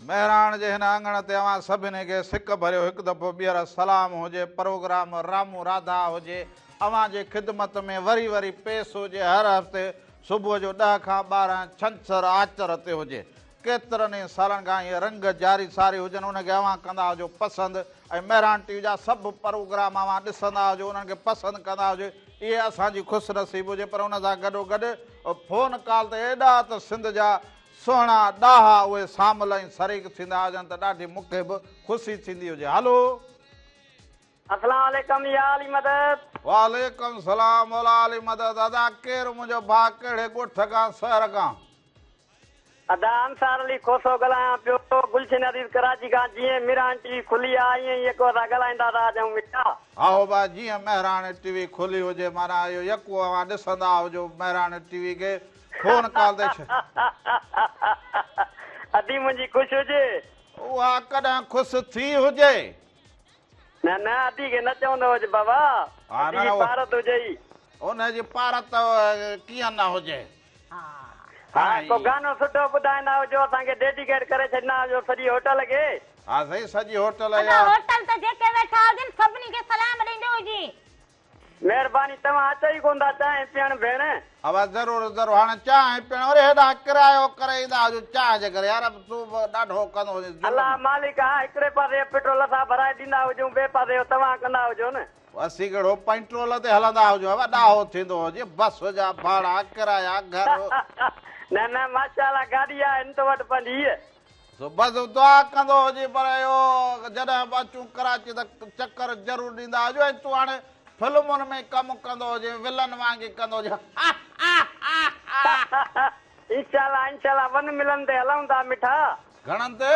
महिराण जे हिन आंगण ते अवां सभिनी खे सिक भरियो हिकु दफ़ो ॿीहर सलाम हुजे। प्रोग्राम रामू राधा हुजे अवां जे ख़िदमत में वरी वरी पेश हुजे। हर हफ़्ते सुबुह जो 10 खां 12 छंछरु आचर ते हुजे। केतिरनि ई सालनि खां इहे रंग जारी सारी हुजनि उनखे अवां कंदा हुजो पसंदि ऐं महिराण टीवी जा सभु प्रोग्राम अवां ॾिसंदा हुजो उन्हनि खे पसंदि कंदा हुजो। इहे असांजी ख़ुशनसीब हुजे। पर उन सां गॾोगॾु फ़ोन कॉल ते एॾा त सिंध जा सुहिणा ॾाहा उहे शामिल ऐं शरीक थींदा हुजनि त ॾाढी मूंखे बि ख़ुशी थींदी हुजे। हलो अस्सलाम वालेकुम या अली मदद। वालेकुम सलाम मौला अली मदद। दादा केरु मुंहिंजो भाउ कहिड़े ॻोठ खां शहर खां? अदा अंसार अली खोसो ॻाल्हायां पियो गुलशन अदीस कराची खां। जीअं महिराण टीवी खुली आहे ईअं ई असां ॻाल्हाईंदा था अचूं मिठा। आओ बा जीअं महिराण टीवी खुली हुजे माना इहो यको अवां ॾिसंदा हुजो महिराण टीवी खे फोन कॉल ते अदी मुंहिंजी ख़ुशि हुजे उहा कॾहिं ख़ुशि थी हुजे। न न अदी खे न चवंदो हुजे बाबा हा, न, अदी न, भारत हुजे ई। उनजी पारत कीअं न हुजे। हा को गानो सुठो ॿुधाईंदा हुजो असांखे डेडिकेट करे छॾींदा हुजो सॼी होटल खे। हा साईं सॼी होटल अदा या होटल त जेके वेठा हुजनि सभिनी खे सलाम ॾींदो हुजे। महिरबानी तव्हां अचो ई कोन था चांहि पीअण भेण। अब ज़रूरु ज़रूरु हाणे चांहि पीअण वरी हेॾा किरायो करे ईंदा हुजो चांहि जे करे। यार तूं बि ॾाढो कंदो हुजे। अल्लाह मालिक आहे हिकिड़े पासे पेट्रोल असां भराए ॾींदा हुजूं ॿिए पासे तव्हां कंदा हुजो न। असीं कहिड़ो पेट्रोल ते हलंदा हुजो ॾाहो थींदो हुजे। बस जा भाड़ा किराया घर न न माशाअल्लाह गाॾी आहे हिन तो वटि पंहिंजी। बस दुआ कंदो हुजे। पर इहो जॾहिं बि अचूं कराची त चकर ज़रूरु ॾींदा हुजो। ऐं तूं हाणे फिल्मुनि में कमु कंदो हुजे विलन वांगुरु कंदो हुजे। इंशाल्लाह इंशाल्लाह 1 मिलियन ते हलूं था मिठा। घणनि ते?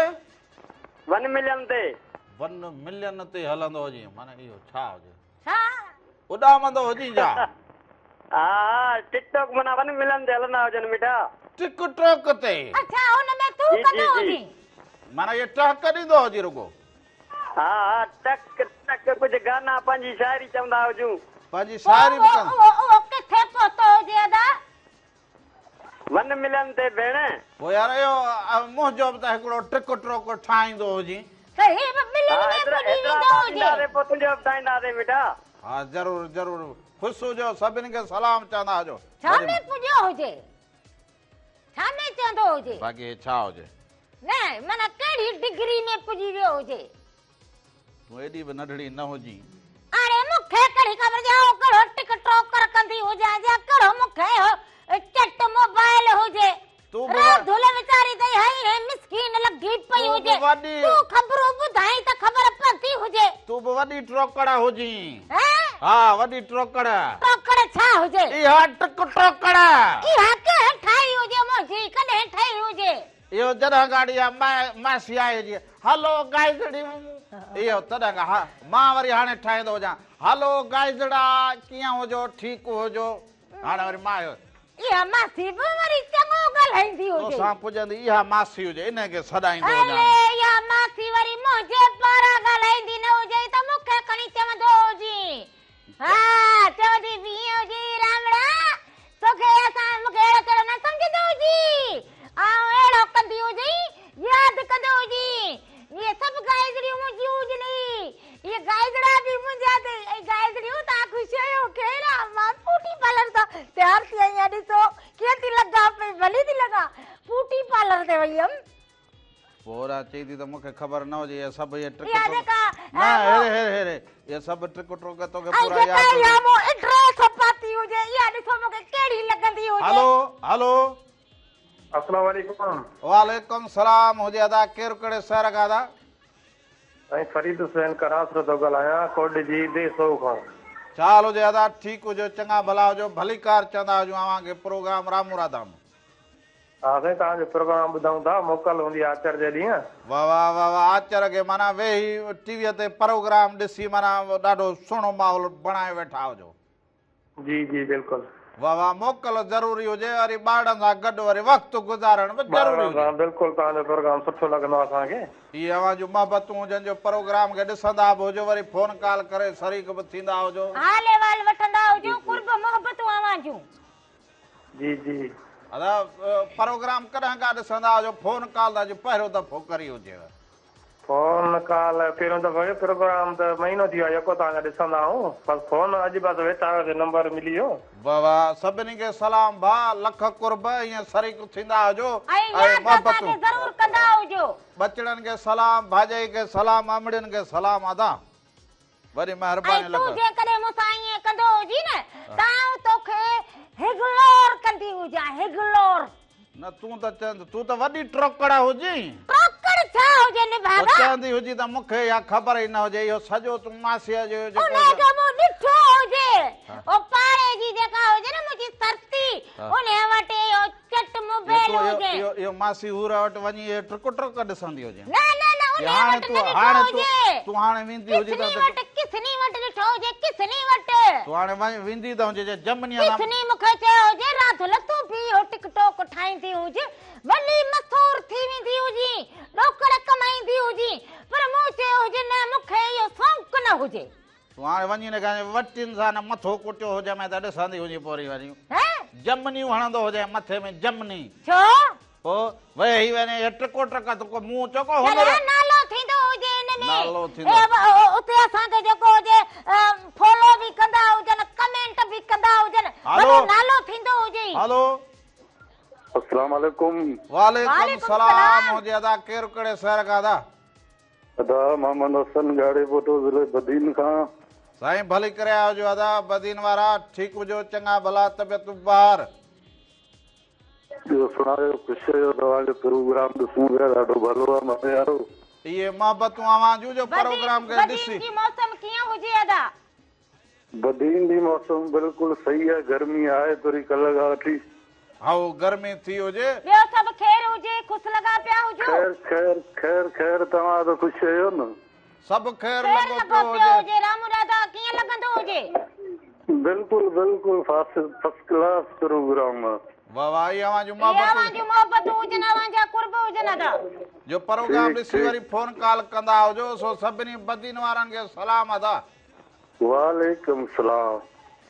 1 मिलियन ते। 1 मिलियन ते हलंदो हुजे माना इहो छा हुजे? छा उॾामंदो हुजी छा? हा टिकटॉक माना 1 मिलियन ते हलंदा हुजनि मिठा। टिकटॉक ते? अच्छा हुन में तू जी, कंदो जी, जी। हुजे। माना इहो टहक ॾींदो हुजे रुगो? हा हा टक टक कुझु गाना पंहिंजी शाइरी चवंदा हुजूं। पंहिंजी शाइरी बि कंदो? उहो किथे पहुतो हुजे अदा? 1 मिलियन ते भेण। पोइ यार इहो मुंहिंजो बि त हिकिड़ो टिकटॉक ठाहींदो हुजे। सही बि हा मिलियन में एतिरा पुॼी एतिरा वेंदो हुजे। ॾींदासीं पोइ तुंहिंजो बि ठाहींदासीं मिठा। हा ज़रूरु ज़रूरु ख़ुशि हुजो। सभिनी खे सलाम चवंदा हुजो। छा में पुॼियो हुजे? छा में चवंदो हुजे? बाक़ी छा हुजे? न माना कहिड़ी डिग्री में पुॼी वियो हुजे? तूं एॾी बि नंढड़ी न हुजी। हाणे मूंखे कहिड़ी ख़बर जे हो कहिड़ो टिकटॉक कंदी हुजे या कहिड़ो मूंखे चट मोबाइल हुजे। तूं धुल वीचारी त है मिस्कीन लगी पई तूं हुजे। वॾी तू ख़बरूं ॿुधाई त ख़बर पवंदी हुजे। तू बि वॾी ट्रोकड़ हुजी। हैं? हा वॾी ट्रोकड़। ट्रोकड़ छा हुजे? इहा टिकटॉकड़। इहा कंहिं ठाही हुजे मुंहिंजी कॾहिं ठाही हुजे? इहो जॾहिं गाड़ी आहे मासी आहे जी हलो गाइजड़ी इहो तॾहिं खां मां वरी हाणे ठाहींदो हुजां हलो गाइजड़ा कीअं हुजो ठीकु हुजो। हाणे वरी मां इहा मासी बि वरी चङो ॻाल्हाईंदी हुजे। तोसां पुॼंदी इहा मासी हुजे इनखे सॾाईंदो हुजां। अरे इहा मासी वरी मुंहिंजे पारां ॻाल्हाईंदी न हुजे त मूंखे खणी चवंदो हुजे। हा चवंदी बीह हुजे रामड़ा तोखे असां मूंखे अहिड़ो कहिड़ो न सम्झंदो हुजे। अहिड़ो कंदी हुजे यादि कंदो हुजे। इहे सभु गाइजड़ियूं मुंहिंजियूं हुजनि। इहे गाइजड़ा बि मुंहिंजा गाइजड़ियूं तव्हां ख़ुशि आहियो कहिड़ा? मां ब्यूटी पार्लर सां तयारु थी आई आहियां। ॾिसो कीअं थी लॻा पई भली थी लॻा ब्यूटी पार्लर ते वई हुयमि। पोरा चई थी त मूंखे ख़बर न हुजे। इहे सभु इहे ट्रिक इहा जेका न हेरे हेरे हेरे इहे सभु ट्रिक ट्रोक तोखे पूरा जेका यादि इहा मूं एड्रेस पाती लॻंदी हुजे इहा ॾिसो मूंखे कहिड़ी लॻंदी हुजे। हलो हलो अस्सलाम वालेकुम। वालेकुम सलाम हुजे अदा केरु कहिड़े शहर खां अदा? साईं फरीद हुसैन करासरो थो ॻाल्हायां कोड जी देसो खां। चाल हुजे अदा ठीकु हुजो चङा भला हुजो भली कार चवंदा हुजूं अव्हांखे प्रोग्राम रामूराधा में। हा साईं तव्हांजो प्रोग्राम ॿुधूं था मोकल हूंदी आहे आचर जे ॾींहुं। वाह वाह वाह वाह आचर खे माना वेही टीवीअ ते प्रोग्राम ॾिसी माना ॾाढो सुहिणो माहौल बणाए वेठा हुजो। जी जी बिल्कुलु। वाह वाह मोकल ज़रूरी हुजे वरी ॿारनि सां गॾु वरी वक़्तु गुज़ारण बि ज़रूरी हुजे। बिल्कुलु तव्हांजो प्रोग्राम सुठो लॻंदो आहे असांखे। इहे अव्हां जूं मोहबतूं हुजनि जो प्रोग्राम खे ॾिसंदा बि हुजो वरी फोन कॉल करे शरीक बि थींदा हुजो। हाल अहिवाल वठंदा हुजो कुर्ब मोहबतूं अव्हां जूं। जी जी अदा प्रोग्राम कॾहिं खां ॾिसंदा हुजो फोन कॉल त अॼु पहिरियों दफ़ो करी हुजेव। फोन कॉल पहिरियों दफ़ो प्रोग्राम त महीनो थी वियो आहे जेको तव्हांजा ॾिसंदा आहियूं बसि फोन अॼु बसि वेठा हुयोसीं नंबर मिली वियो। वाह वाह सभिनी खे सलाम भाउ लख कुर्ब ईअं शरीक थींदा हुजो ऐं यादि असांखे ज़रूर कंदा हुजो। बचड़नि खे सलाम भाॼाई खे सलाम अमड़ियुनि खे सलाम अदा वरी महिरबानी तूं जेकॾहिं मूंसां ईअं कंदो हुजी न त तोखे हिगलोर कंदी हुजां हिगलोर। न तूं त चवंद तूं त वॾी ट्रोकड़ हुजी। ट्रोकड़ छा हुजे न बाबा? चवंदी हुजी त मूंखे इहा ख़बर ई न हुजे इहो सॼो तूं मासीअ जो उनखे मूं ॾिठो हुजे ओ पाड़े जी जेका हुजे न मुंहिंजी सरती उन वटि इहो चट मोबाइल हुजे। इहो मासी हूर वटि वञी इहे ट्रुक ट्रुक ॾिसंदी हुजे। न न न उन वटि न ॾिठो हुजे। तूं हाणे वेंदी हुजी त किसनी वटि ॾिठो हुजे किसनी वटि। तूं हाणे वेंदी त हुजे जमनीअ किसनी मूंखे चयो हुजे राति लथूं पी हो टिकटॉक ठाहींदी हुजे वॾी मशहूर थी वेंदी हुजी ॾोकड़ कमाईंदी हुजी पर मूं चयो हुजे न मूंखे इहो शौक़ु न हुजे। तूं हाणे वञी न वटियुनि सां न मथो कुटियो हुजे मैं त ॾिसंदी हुजे पोरी वरी जमनियूं हणंदो हुजे मथे में जमनी। छो पोइ वेही वञे ट्रको ट्रक तो मुंहुं चोको नालो थींदो हुजे इन में नालो थींदो उते असांखे जेको हुजे फॉलो बि कंदा हुजनि कमेंट बि कंदा हुजनि वॾो नालो थींदो हुजे। हेलो अस्सलाम वालेकुम। वालेकुम सलाम हुजे अदा केरु कहिड़े शहर खां अदा? अदा मोहम्मद हसन गाड़े फोटो ज़िले बदीन खां। साईं भली करे आया हुजो अदा बदीन वारा ठीकु हुजो चङा भला तबियतूं ॿार सुणायो ख़ुशी जो तव्हांजो प्रोग्राम ॾिसूं पिया ॾाढो भलो आहे मज़े वारो। इहे मोहबतूं अवां जो प्रोग्राम खे ॾिसी बदीन जी मौसम कीअं हुजे अदा? बदीन जी मौसम बिल्कुलु सही आहे गर्मी आहे थोरी कल्ह खां वठी। हा गर्मी थी हुजे ॿियो सभु ख़ैर हुजे ख़ुशि लॻा पिया हुजो। खैर खैर खैर खैर तव्हां त ख़ुशि आहियो न? सभु ख़ैर ख़ैर लॻो लॻो पियो पियो हुजे। हुजे रामूराधा कीअं लॻंदो हुजे? बिल्कुलु बिल्कुलु फर्स्ट क्लास प्रोग्राम आहे। वाह वाह इहे अवां जूं अवां जूं मोहबतूं हुजनि अवां जा कुर्ब हुजनि अदा जो प्रोग्राम ॾिसी वरी फोन कॉल कंदा हुजो सो सभिनी बदीन वारनि खे सलाम अदा। वालेकुम सलाम।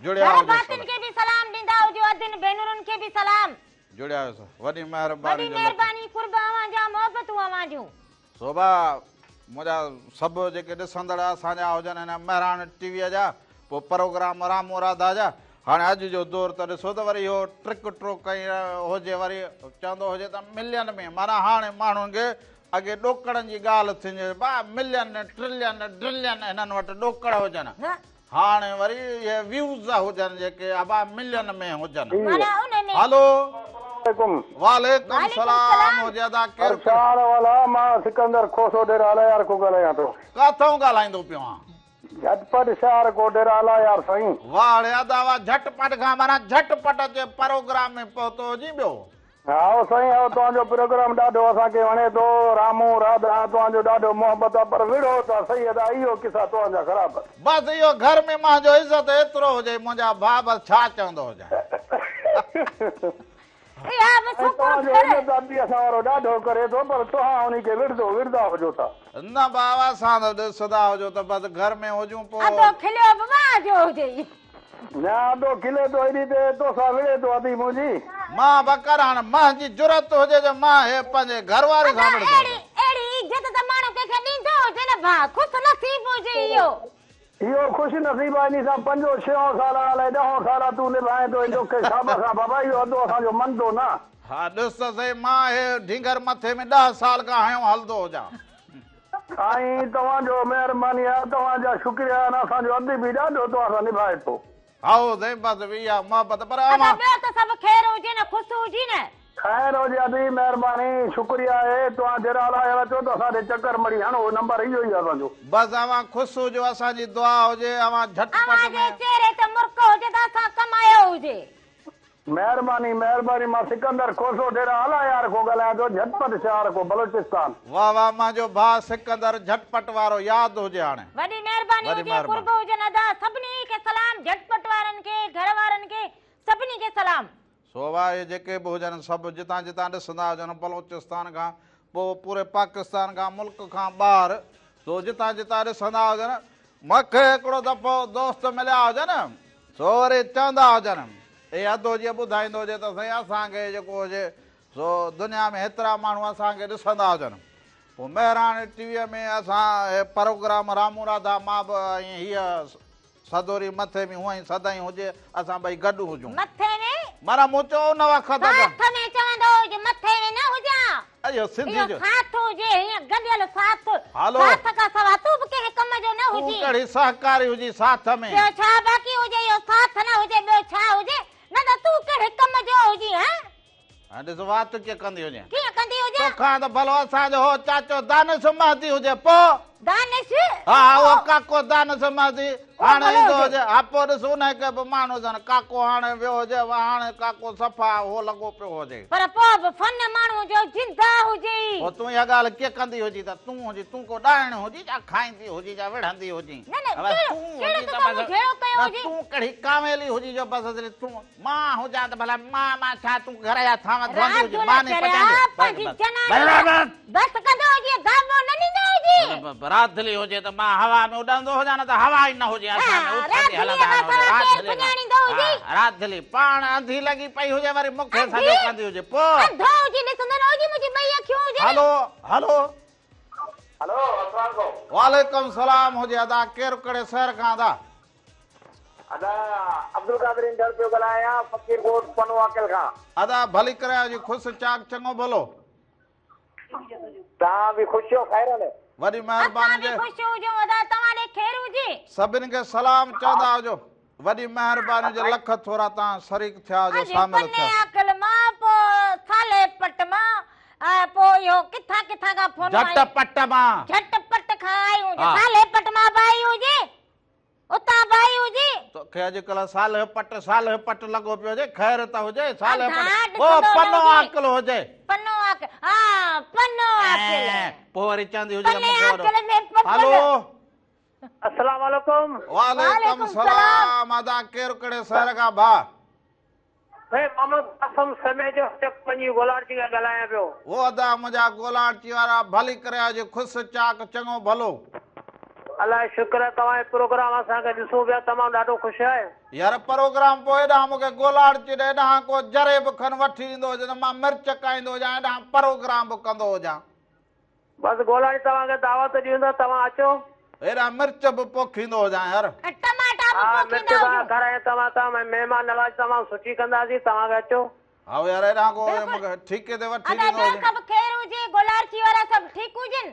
जुड़िया घर हुजो भातियुनि खे बि सलाम ॾींदा हुजो अदिन भेनरुनि खे बि सलाम। जुड़िया हुजो वॾी वॾी महिरबानी महिरबानी कुर्ब अवां जा मोहबतूं अवां जूं। शोभा मुंहिंजा सभु जेके ॾिसंदड़ असांजा हुजनि हिन महिराण टीवीअ जा पोइ प्रोग्राम रामो राधा जा हाणे अॼु जो दौर त ॾिसो त वरी इहो ट्रिक ट्रोक हुजे वरी चवंदो हुजे त मिलियन में माना हाणे माण्हुनि खे अॻे ॾोकड़नि जी ॻाल्हि थींदी मिलियन ट्रिलियन ड्रिलियन हिननि वटि ॾोकड़ हुजनि हाणे वरी इहे व्यूज़ हुजनि जेके अबा मिलियन में हुजनि। हलो वालेकुम सलाम हुजे अदा केरु वाला मां सिकंदर खोसो डेराला यार को ॻाल्हायां थो। काथऊं ॻाल्हाईंदो पियो आहियां? झटपट शहर को डेराला यार साईं। वाह अदा वाह झटपट खां माना झटपट जे प्रोग्राम में पहुतो हुजी ॿियो। हा साईं तव्हांजो प्रोग्राम ॾाढो असांखे वणे थो रामू राधा तव्हांजो ॾाढो मोहबत आहे पर विड़ो त सही अदा इहो किसा तव्हांजा ख़राब। बसि इहो घर में मुंहिंजो इज़त एतिरो हुजे मुंहिंजा भाउ बसि छा चवंदो हुजे। तव्हांजो इज़त असां वारो ॾाढो करे थो पर तव्हां उनखे विड़दा हुजो था। न बाबा असां त ॾिसंदा हुजो त बसि घर में हुजूं पोइ न अधो खिले थो हेॾी ते तोसां विड़े थो अदी मुंहिंजी मां बकर हाणे मुंहिंजी ज़रूरत हुजे जो मां हे पंहिंजे घरवारी सां विड़दो। अहिड़ी इज़त त माण्हू कंहिंखे ॾींदो हुजे न भाउ ख़ुशि नसीब हुजे इहो ख़ुशि नसीब आहे इन सां 5-6 साल अलाए 10 साल तूं निभाए थो जोखे शाम सां बाबा इहो अधो असांजो मंदो न। हा ॾिस त सही मां हे ढींगर मथे में 10 साल खां हयो हलंदो हुजां। साईं तव्हांजो महिरबानी आहे तव्हांजा शुक्रिया असांजो अधु बि ॾाढो तव्हां सां निभाए थो। आओ दे बस भैया मोहब्बत पर अदा अमा ॿियो त सभु ख़ैर हुजे न ख़ुशि हुजी न खैर हो जी अभी मेहरबानी शुक्रिया है तो जरा आया चो तो असांजे चक्कर मड़ी हाणो नंबर इहो ई आहे असांजो बस अमा खुश हुजो असांजी दुआ हुजे अमा झटपट अव्हांजे में चेहरे ते मुर्क हुजे त असां कमायो हुजे मेहरबानी मेहरबानी मां सिकंदर खोसो डेरा हला यार को ॻाल्हायां थो झटपट शहर को बलोचिस्तान वाह वाह मुंहिंजो भाउ सिकंदर झटपट वारो यादि हुजे हाणे वॾी महिरबानी वॾी हुजे महिरबानी। कुर्ब हुजनि अदा सभिनी खे सलाम झटपट वारनि खे घर वारनि खे सभिनी खे सलाम सोवा ये जेके बि हुजनि सभु जितां जितां ॾिसंदा हुजनि बलोचिस्तान खां पोइ पूरे पाकिस्तान खां मुल्क खां ॿाहिरि सो जितां जितां ॾिसंदा हुजनि मूंखे हिकिड़ो दफ़ो दोस्त मिलिया हुजनि सो वरी चवंदा हुजनि हे अधो जीअं ॿुधाईंदो हुजे त साईं असांखे जेको हुजे सो दुनिया में हेतिरा माण्हू असांखे ॾिसंदा हुजनि पोइ महिराणे टीवीअ में असां हे प्रोग्राम रामू राधा मां बि ऐं हीअ सदोरी मथे में हूअं ई सदाईं हुजे असां ॿई गॾु हुजूं मथे में माना मूं चयो उन वक़्तु साथ में चवंदो हुजे मथे में न हुजां अयो सिंधी इहो जो साथ हुजे हीअं गॾियल साथ हलो। साथ खां सवाइ तूं बि कंहिं कम जो न तूं हुजी कहिड़ी सहकारी हुजी साथ में ॿियो छा बाक़ी हुजे इहो साथ न हुजे ॿियो छा हुजे न त तूं कहिड़े कम जो हुजी हा हाणे ॾिस वात कीअं कंदी हुजे कीअं कंदी हुजे तोखां त भलो असांजो हो चाचो दानिश महदी हुजे पोइ दानिश हा उहो काको दानिश महदी हाणे भलो ईंदो हुजे। हुजे हा पोइ ॾिस उनखे बि माण्हू जन काको हाणे वियो हुजे हाणे काको सफ़ा हो लॻो पियो हुजे पर पोइ बि फन माण्हू जो जिंदा हुजे पोइ तूं इहा ॻाल्हि कीअं कंदी हुजी त तूं हुजी तूं को ॾाइण हुजी या खाईंदी हुजी या विढ़ंदी हुजी न, न, अबे कहिड़ो- तूं कहिड़ो हुजी त त कमु बसि- जहिड़ो कयो न, हुजे। तूं कहिड़ी कामेली हुजी जो बसि असली तूं मां हुजां त भला मां छा तूं घर जा थांव धोंदी हुजी रात मां जो नहीं न चढ़िया, पचाईंदी पंहिंजी बस, जनानी बस कंदो हुजे गाबो न ॾींदो हुजे राधली हुजे त मां हवा में उॾंदो हुजां न त हवा ई न हुजे असां में हा, उथंदी राधलीअ हलंदा खां हुजे, सवाइ केरु राधली खां। सुञाणींदो हुजे? हा, राधली पाण अंधी लॻी पई हुजे वरी मूंखे अंधी? सॼो कंदी हुजे पोइ अंधो हुजे ॾिसंदो न हुजे मुंहिंजी ॿई अखियूं हुजे हलो हलो हेलो अस्सलाम वालेकुम वालेकुम सलाम हुजे अदा केरु कहिड़े शहर खां अदा अदा अब्दुल कादिर इंदर पियो ॻाल्हायां फकीर कोट पनो वाकिल खां अदा भली करे जी ख़ुशि चाक चङो भलो तव्हां बि ख़ुशि हो ख़ैर ने वॾी असां महिरबानी बि हुजे ख़ुशि हुजूं अदा तव्हां ॾे ख़ैरु हुजे सभिनि खे सलाम चवंदा हुजो वॾी महिरबानी हुजे लख थोरा तव्हां शरीक थिया हुजो अॼु शामिल पने थिया अकल मां पोइ साले पट मां पोइ इहो किथां किथां खां फोन झटपट मां झटपट खां आई हुजे हा। साले पट मां भाई हुजे उतां भाई हुजे तोखे अॼुकल्ह साल जो पट लॻो पियो हुजे ख़ैर त हुजे साल जो अधा पट ॾिसंदो ओ न पनो हुजे। अकल हुजे पनो अकल हा पनो अकल पोइ वरी चवंदी हुजे त पने मूंखे अकल वॾो- में पपल हलो अस्सलाम वालेकुम वालेकुम वालेकुम सलाम अदा केरु कहिड़े शहर खां भा भाई मोहम्मद कासम समय जो चक पंजी गोलार जी ॻाल्हायां पियो वो अदा मुंहिंजा गोलाची वारा भली करे अॼु ख़ुशि चाक चङो भलो अलाए शुक्र आहे तव्हांजो प्रोग्राम असांखे ॾिसूं पिया तमामु ॾाढो ख़ुशि आहे यार प्रोग्राम पोइ हेॾां मूंखे गोलाची ॾे हेॾां को जरे बि खनि वठी ॾींदो हुजे त मां मिर्च काईंदो हुजां हेॾां प्रोग्राम बि कंदो हुजां बसि गोलारी तव्हांखे दावत ॾींदा तव्हां अचो हेॾां मिर्च बि पोखींदो हुजां यार टमाटा हा बि मिर्च पोखींदा तव्हां हुजो घर तव्हां महिमान नवाज़ तमामु सुठी कंदासीं तव्हांखे अचो हा यार हेॾां को बिल्कुलु। मूंखे ठीके ते वठी अदा ॾींदो ॿियो हुजे सभु ख़ैरु हुजे गोलाची वारा सभु ठीकु हुजनि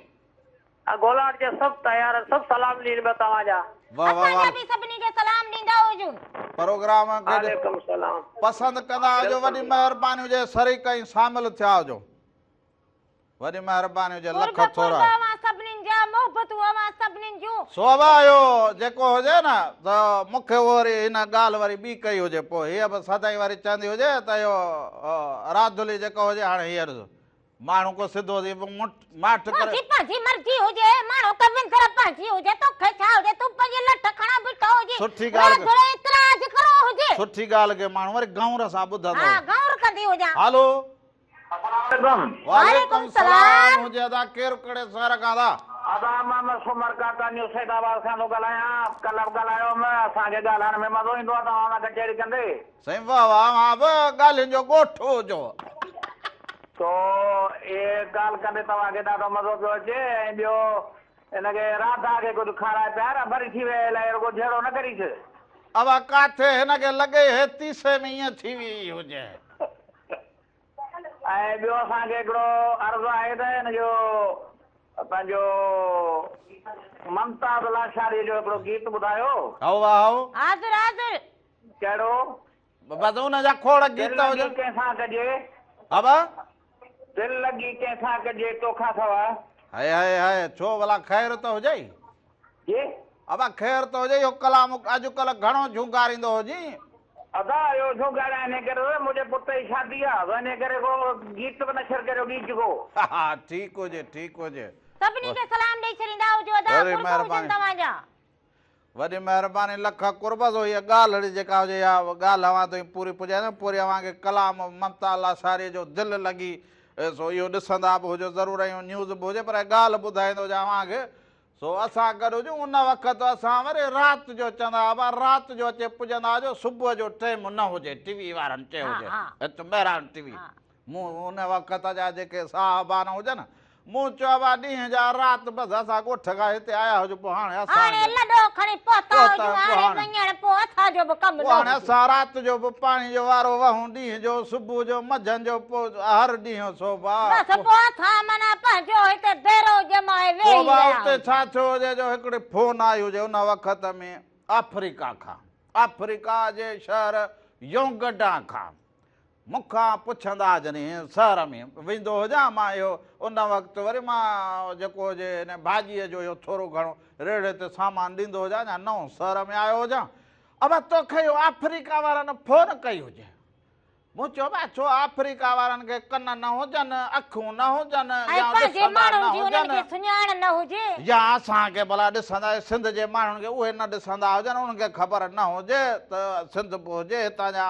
गोलार जा सभु तयार आहिनि सभु सलाम ॾींदा तव्हांजा वाह वाह असांजा वाह बि सभिनी खे सलाम ॾींदा हुजूं प्रोग्राम खे वालेकुम सलाम पसंदि कंदा हुजो वॾी महिरबानी हुजे शरीक ऐं शामिल थिया हुजो वॾी महिरबानी हुजे लख कुर्ब थोरा अवां सभिनीनि जा मोहबतूं अवां सभिनीनि जूं सोभा इहो जेको हुजे न त मूंखे वरी हिन ॻाल्हि वरी ॿी कई हुजे पोइ हीअ बि सदाईं वरी चवंदी हुजे त इहो राधुली जेको हुजे हाणे हींअर माण्हू को सिधो थी माठ करे मुंहिंजी पंहिंजी मर्ज़ी हुजे माण्हू कविंदर पंहिंजी हुजे तोखे छा हुजे तूं पंहिंजी लठ खणा बीठो हुजे सुठी ॻाल्हि थोरो इतराज़ करो हुजे सुठी ॻाल्हि खे माण्हू वरी गौर सां ॿुधंदो हा गौर कंदी हुजां हलो वालेकुम वालेकुम सलाम हुजे अदा केरु कहिड़े शहर खां था अदा मां सुमर काका न्यूज़ हैदराबाद खां थो ॻाल्हायां कल्ह बि ॻाल्हायो असांखे ॻाल्हाइण में मज़ो ईंदो आहे तव्हां सां कचहरी कंदे साईं वाह वाह मां बि ॻाल्हियुनि जो ॻोठो हुजो तो ये ॻाल्हि कंदे तव्हांखे ॾाढो मज़ो पियो अचे ऐं ॿियो हिनखे राधा खे कुझु खाराए पिया भरी थी विया अलाए रुॻो जहिड़ो न करीस अब काथे हिनखे लॻे हे तीसे में ईअं थी वई हुजे ऐं ॿियो असांखे हिकिड़ो अर्ज़ु आहे त हिनजो पंहिंजो ममता लाशारी जो हिकिड़ो गीत ॿुधायो हाओ वाओ हाज़िर हाज़िर कहिड़ो बस उनजा खोड़ दिलि गीत लॻी हुजनि। कंहिंसां कजे अब दिलि लॻी कंहिंसां कजे तोखां सवाइ हाय हाय हाय छो भला ख़ैर त हुजई। जी अब ख़ैर त हुजई इहो कलाम अॼुकल्ह घणो झुंगारींदो हुजी। अदा इहो छो ॻाल्हाए हिन करे मुंहिंजे पुट जी शादी आहे वञे करे को गीत बि नशर करियो गीत को हा ठीकु हुजे ठीकु हुजे। सभिनी खे सलाम ॾेई छॾींदा हुजो अदा अरे कुर्ब महिरबानी। हुजनि तव्हांजा। वॾी महिरबानी लख कुर्बत हुई ॻाल्हि जेका हुजे या ॻाल्हि अवां ताईं पूरी पुॼाए न पूरी अव्हांखे कलाम ममता लासारी जो दिलि लॻी सो इहो ॾिसंदा बि हुजो ज़रूरु ऐं न्यूज़ बि हुजे पर ॻाल्हि ॿुधाईंदो हुजे अव्हांखे। सो असां गॾु हुजूं उन वक़्तु असां वरी राति जो चवंदा हुआ राति जो अचे पुॼंदा हुजो सुबुह जो टाइम न हुजे टीवी वारनि चयो हुजे हिते ॿाहिरां टीवी मूं उन वक़्त जा जेके साहबान हुजनि मूं चयो आहे ॾींहं जा राति बसि असां ॻोठ खां हिते आया हुजो पोइ हाणे हाणे असां लॾो खणी पहुता पहुता, हुजूं पोइ हाणे हाणे। वञण पोइ असांजो बि कमु पोइ हाणे न असां राति जो बि पाणी जो वारो वहूं ॾींहं जो सुबुह जो मंझंदि जो पोइ हर ॾींहुं सोभा बस पोइ असां माना पंहिंजो हिते देरो जमाए वेही सोभा रहिया उते छा थियो हुजे जो हिकिड़ी फोन आई हुजे उन वक़्त में अफ्रीका खां अफ्रीका जे शहर योंगडा खां मूंखां पुछंदा जॾहिं शहर में वेंदो हुजां मां इहो उन वक़्तु वरी मां जेको हुजे हिन भाॼीअ जो इहो थोरो घणो रेड़े ते सामान ॾींदो हुजां या नओं शहर में आयो हुजां अब तोखे इहो अफ्रीका वारनि फोन कई हुजे मूं चयो भाई छो अफ्रीका वारनि खे कन न हुजनि अखियूं न हुजनि ऐं या पंहिंजे ॾिसंदा न माण्हुनि जी उन्हनि खे हुजनि सुञाण न हुजे या असांखे भला ॾिसंदा सिंध जे माण्हुनि खे उहे न ॾिसंदा हुजनि उन्हनि खे ख़बर न हुजे त सिंध बि हुजे हितां जा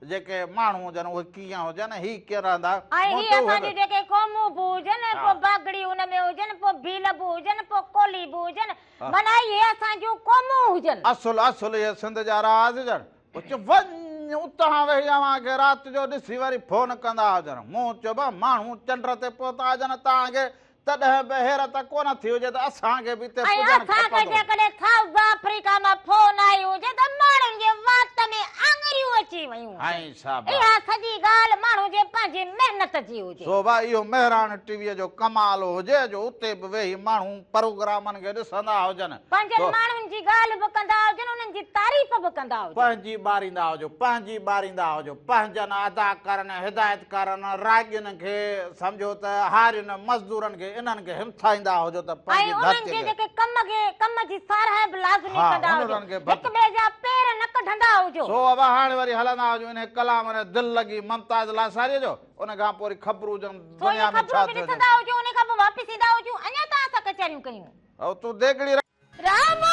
जेके माण्हू हुजनि उहे कीअं हुजनि ही कीअं रहंदा ऐं मूं ही त उहे असांजी जेके क़ौमूं बि हुजनि हा। पोइ बागड़ी हुन में हुजनि पोइ भील बि हुजनि पोइ कोली बि हुजनि माना इहे असांजूं क़ौमूं हुजनि असुल असुल इहे सिंध जा राज हुजनि पोइ चयो वञ उतां वेही अव्हांखे राति जो ॾिसी वरी फोन कंदा हुजनि मूं चयो भाउ माण्हू चंड ते पहुता हुजनि तव्हांखे तॾहिं बि हैरत कोन थी हुजे त असांखे बि हिते ऐं पुॼणु असांखे खपंदो। जेकॾहिं साउथ अफ्रीका मां फोन आई हुजे त माण्हुनि जे वात में आङुरियूं अची वयूं ऐं शाबाश। इहा सॼी ॻाल्हि माण्हू जे पंहिंजी महिनत जी हुजे सो भाई इहो महिराण टीवीअ जो कमाल हुजे जो उते बि वेही माण्हू प्रोग्रामनि खे ॾिसंदा हुजनि पंहिंजनि सो माण्हुनि जी ॻाल्हि बि कंदा हुजनि उन्हनि जी तारीफ़ बि कंदा हुजनि पंहिंजी ॿारींदा हुजो पंहिंजी ॿारींदा हुजो पंहिंजनि अदाकारनि हिदायतकारनि राॻियुनि खे सम्झो त हारियुनि मज़दूरनि खे इन्हनि खे हिमथाईंदा हुजो त ऐं पंहिंजी उन्हनि धरती जे खे जेके कम जी साराह बि लाज़मी हा, कंदा हुजो उन्हनि खे हिक ॿिए जा पेर न कढंदा हुजो सो अब हाणे वरी हलंदा हुजूं इन कलाम में दिलि लॻी मुमताज़ लासारीअ जो उन खां पोइ वरी ख़बरूं हुजनि सो इहे दुनिया में छा ख़बरूं बि थियो ॾिसंदा हुजो उन खां पोइ वापसि ईंदा हुजो अञा तव्हां सां कचहरियूं कयूं ऐं तूं देगड़ी राम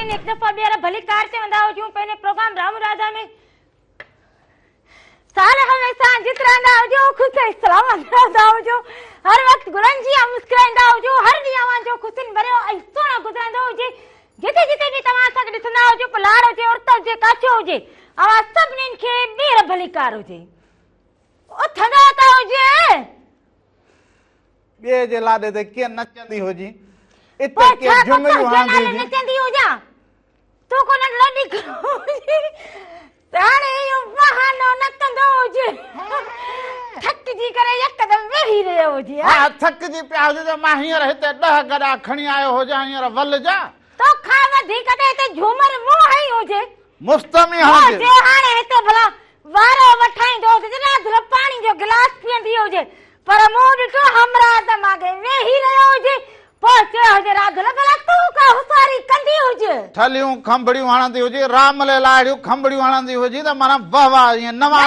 पंहिंजे हिकु दफ़ो ॿीहर भली कार चवंदा हुजूं पंहिंजे प्रोग्राम राम राधा में साल हमेशा जित रहंदा हुजो ख़ुशि सलामत रहंदा हुजो हर वक़्तु गुलनि जी मुस्कुराईंदा हुजो हर ॾींहुं अव्हांजो ख़ुशियुनि भरियो ऐं सुहिणो गुज़रंदो हुजे जिते जिते बि तव्हां असांखे ॾिसंदा हुजो पलार हुजे उर्त हुजे काछो हुजे अव्हां सभिनीनि खे ॿीहर भली कार हुजे उथंदा त हुजे ॿिए जे लाॾे ते कीअं नचंदी हुजी इते पोइ छा कीअं झुमिरियूं नाले हणंदी हुजी नचंदी हुजां तूं को न लॾी हुजे हाणे इहो बहानो न कंदो हुजे थकिजी करे यकदम वेही रहियो हुजे हा थकिजी पिया हुजे त मां हींअर हिते 10 गॾा खणी आयो हुजां हींअर वल जा तोखां वधीक त हिते झूमर मूं हई हुजे मुफ़्त में जे हुजे हाणे हिते भला वारो वठाईंदो हुजे राति पाणी जो गिलास पीअंदी हुजे पर मूं ॾिठो हमरा दिमाग़ वेही रहियो हुजे पोइ चयो हुजे राति भला तूं का हुसारी कंदी हुजे थलियूं खंभड़ियूं हणंदी हुजी राम लाड़ियूं खंभड़ियूं हणंदी हुजी त माना वाह ईअं नवां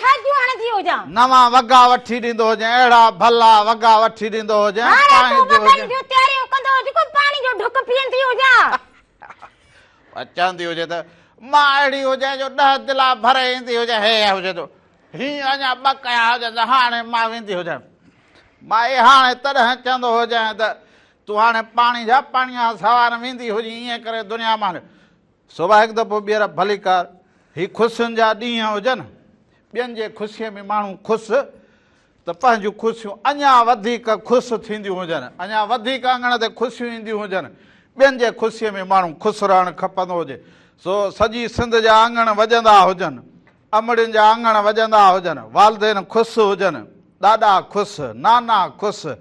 छाजियूं हणंदी हुजां नवां वॻा वठी ॾींदो हुजे अहिड़ा भला वॻा वठी ॾींदो हुजे हाणे तूं वॻनि जूं तयारियूं कंदो हुजे को पाणी जो ढुक पीअंदी हुजां चवंदी हुजे त मां अहिड़ी हुजे जो 10 दिला भरे ईंदी हुजे हे हुजे तो हीअं अञा 2 कया हुजे त हाणे मां वेंदी हुजां मां हाणे तॾहिं चवंदो हुजां त तूं हाणे पाणी जा पाणीअ सवार वेंदी हुजी ईअं करे दुनिया मां सुबुह हिकु दफ़ो ॿीहर भली कार ही ख़ुशियुनि जा ॾींहं हुजनि ॿियनि जे ख़ुशीअ में माण्हू ख़ुशि त पंहिंजूं ख़ुशियूं अञा वधीक ख़ुशि थींदियूं हुजनि अञा वधीक अङण ते ख़ुशियूं ईंदियूं हुजनि ॿियनि जे ख़ुशीअ में माण्हू ख़ुशि रहणु खपंदो हुजे सो सॼी सिंध जा आंगण वॼंदा हुजनि अमड़ियुनि जा आंगण वॼंदा हुजनि वालदेन ख़ुशि हुजनि ॾाॾा ख़ुशि नाना ख़ुशि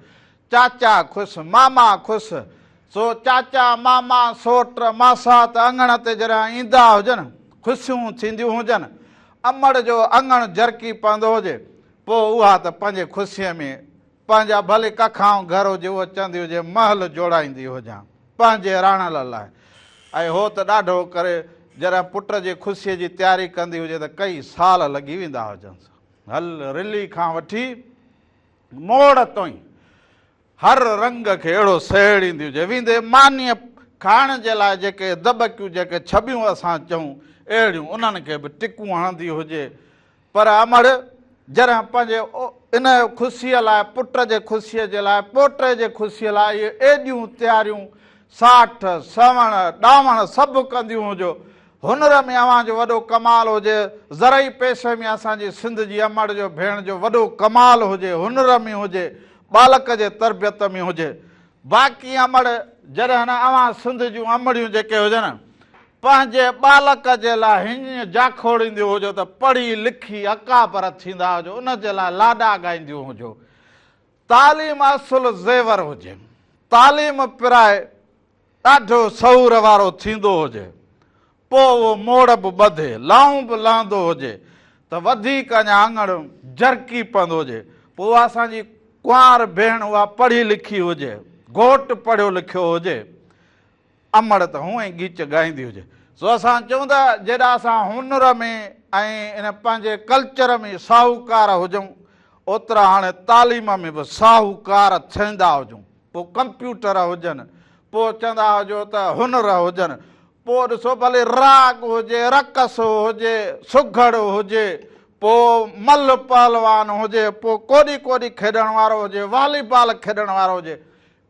चाचा ख़ुशि मामा ख़ुशि सो चाचा मामा सोट मासा त अङण ते जॾहिं ईंदा हुजनि ख़ुशियूं थींदियूं हुजनि अमड़ जो अङण जरकी पवंदो हुजे पोइ उहा त पंहिंजे ख़ुशीअ में पंहिंजा भले कखाऊं घर हुजे उहा चवंदी हुजे महल जोड़ाईंदी हुजां पंहिंजे राणल लाइ ऐं हो त ॾाढो करे जॾहिं पुट जी ख़ुशीअ जी तयारी कंदी हुजे त कई साल लॻी वेंदा हुजनि हल रिली खां वठी मोड़ ताईं हर रंग खे अहिड़ो सहेड़ींदी हुजे वेंदे मानीअ खाइण जे लाइ जेके दॿकियूं जेके छबियूं असां चऊं अहिड़ियूं उन्हनि खे बि टिकूं हणंदी हुजे पर अमड़ जॾहिं पंहिंजे इन ख़ुशीअ लाइ पुट जे ख़ुशीअ जे लाइ पोटे जे ख़ुशीअ लाइ इहे एॾियूं तयारियूं साठ सवण ॾावण सभु कंदियूं हुजो हुनर में अव्हांजो वॾो कमाल हुजे ज़रई पेशे में असांजी सिंध जी अमड़ जो भेण जो वॾो कमाल हुजे हुनर में हुजे बालक जे तरबियत में हुजे बाक़ी अमड़ जॾहिं न अव्हां सिंध जूं अमड़ियूं जेके हुजनि पंहिंजे बालक जे लाइ हीअं जाखोड़ींदियूं हुजो त पढ़ी लिखी अकाबर थींदा हुजो उन जे लाइ लाॾा ॻाईंदियूं हुजो तालीम असुल ज़ेवर हुजे तालीम पिराए ॾाढो सहुर वारो थींदो हुजे पोइ उहो मोड़ बि ॿधे लाऊं बि लहंदो हुजे त वधीक अञा आंगण जरकी पवंदो हुजे पोइ उहा असांजी कुंवार भेण उहा पढ़ी लिखी हुजे घोटु पढ़ियो लिखियो हुजे अमड़ त हूअं ई गीच ॻाईंदी हुजे सो असां चऊं था जेॾा असां हुनर में ऐं इन पंहिंजे कल्चर में साहूकार हुजूं ओतिरा हाणे तालीम में बि साहूकार थींदा हुजूं पोइ कंप्यूटर हुजनि पोइ चवंदा हुजो त हुनर हुजनि पोइ ॾिसो भले राग हुजे रक़स हुजे सुघड़ हुजे पोइ मल पहलवान हुजे पोइ कोॾी कोॾी खेॾण वारो हुजे वॉलीबॉल खेॾण वारो हुजे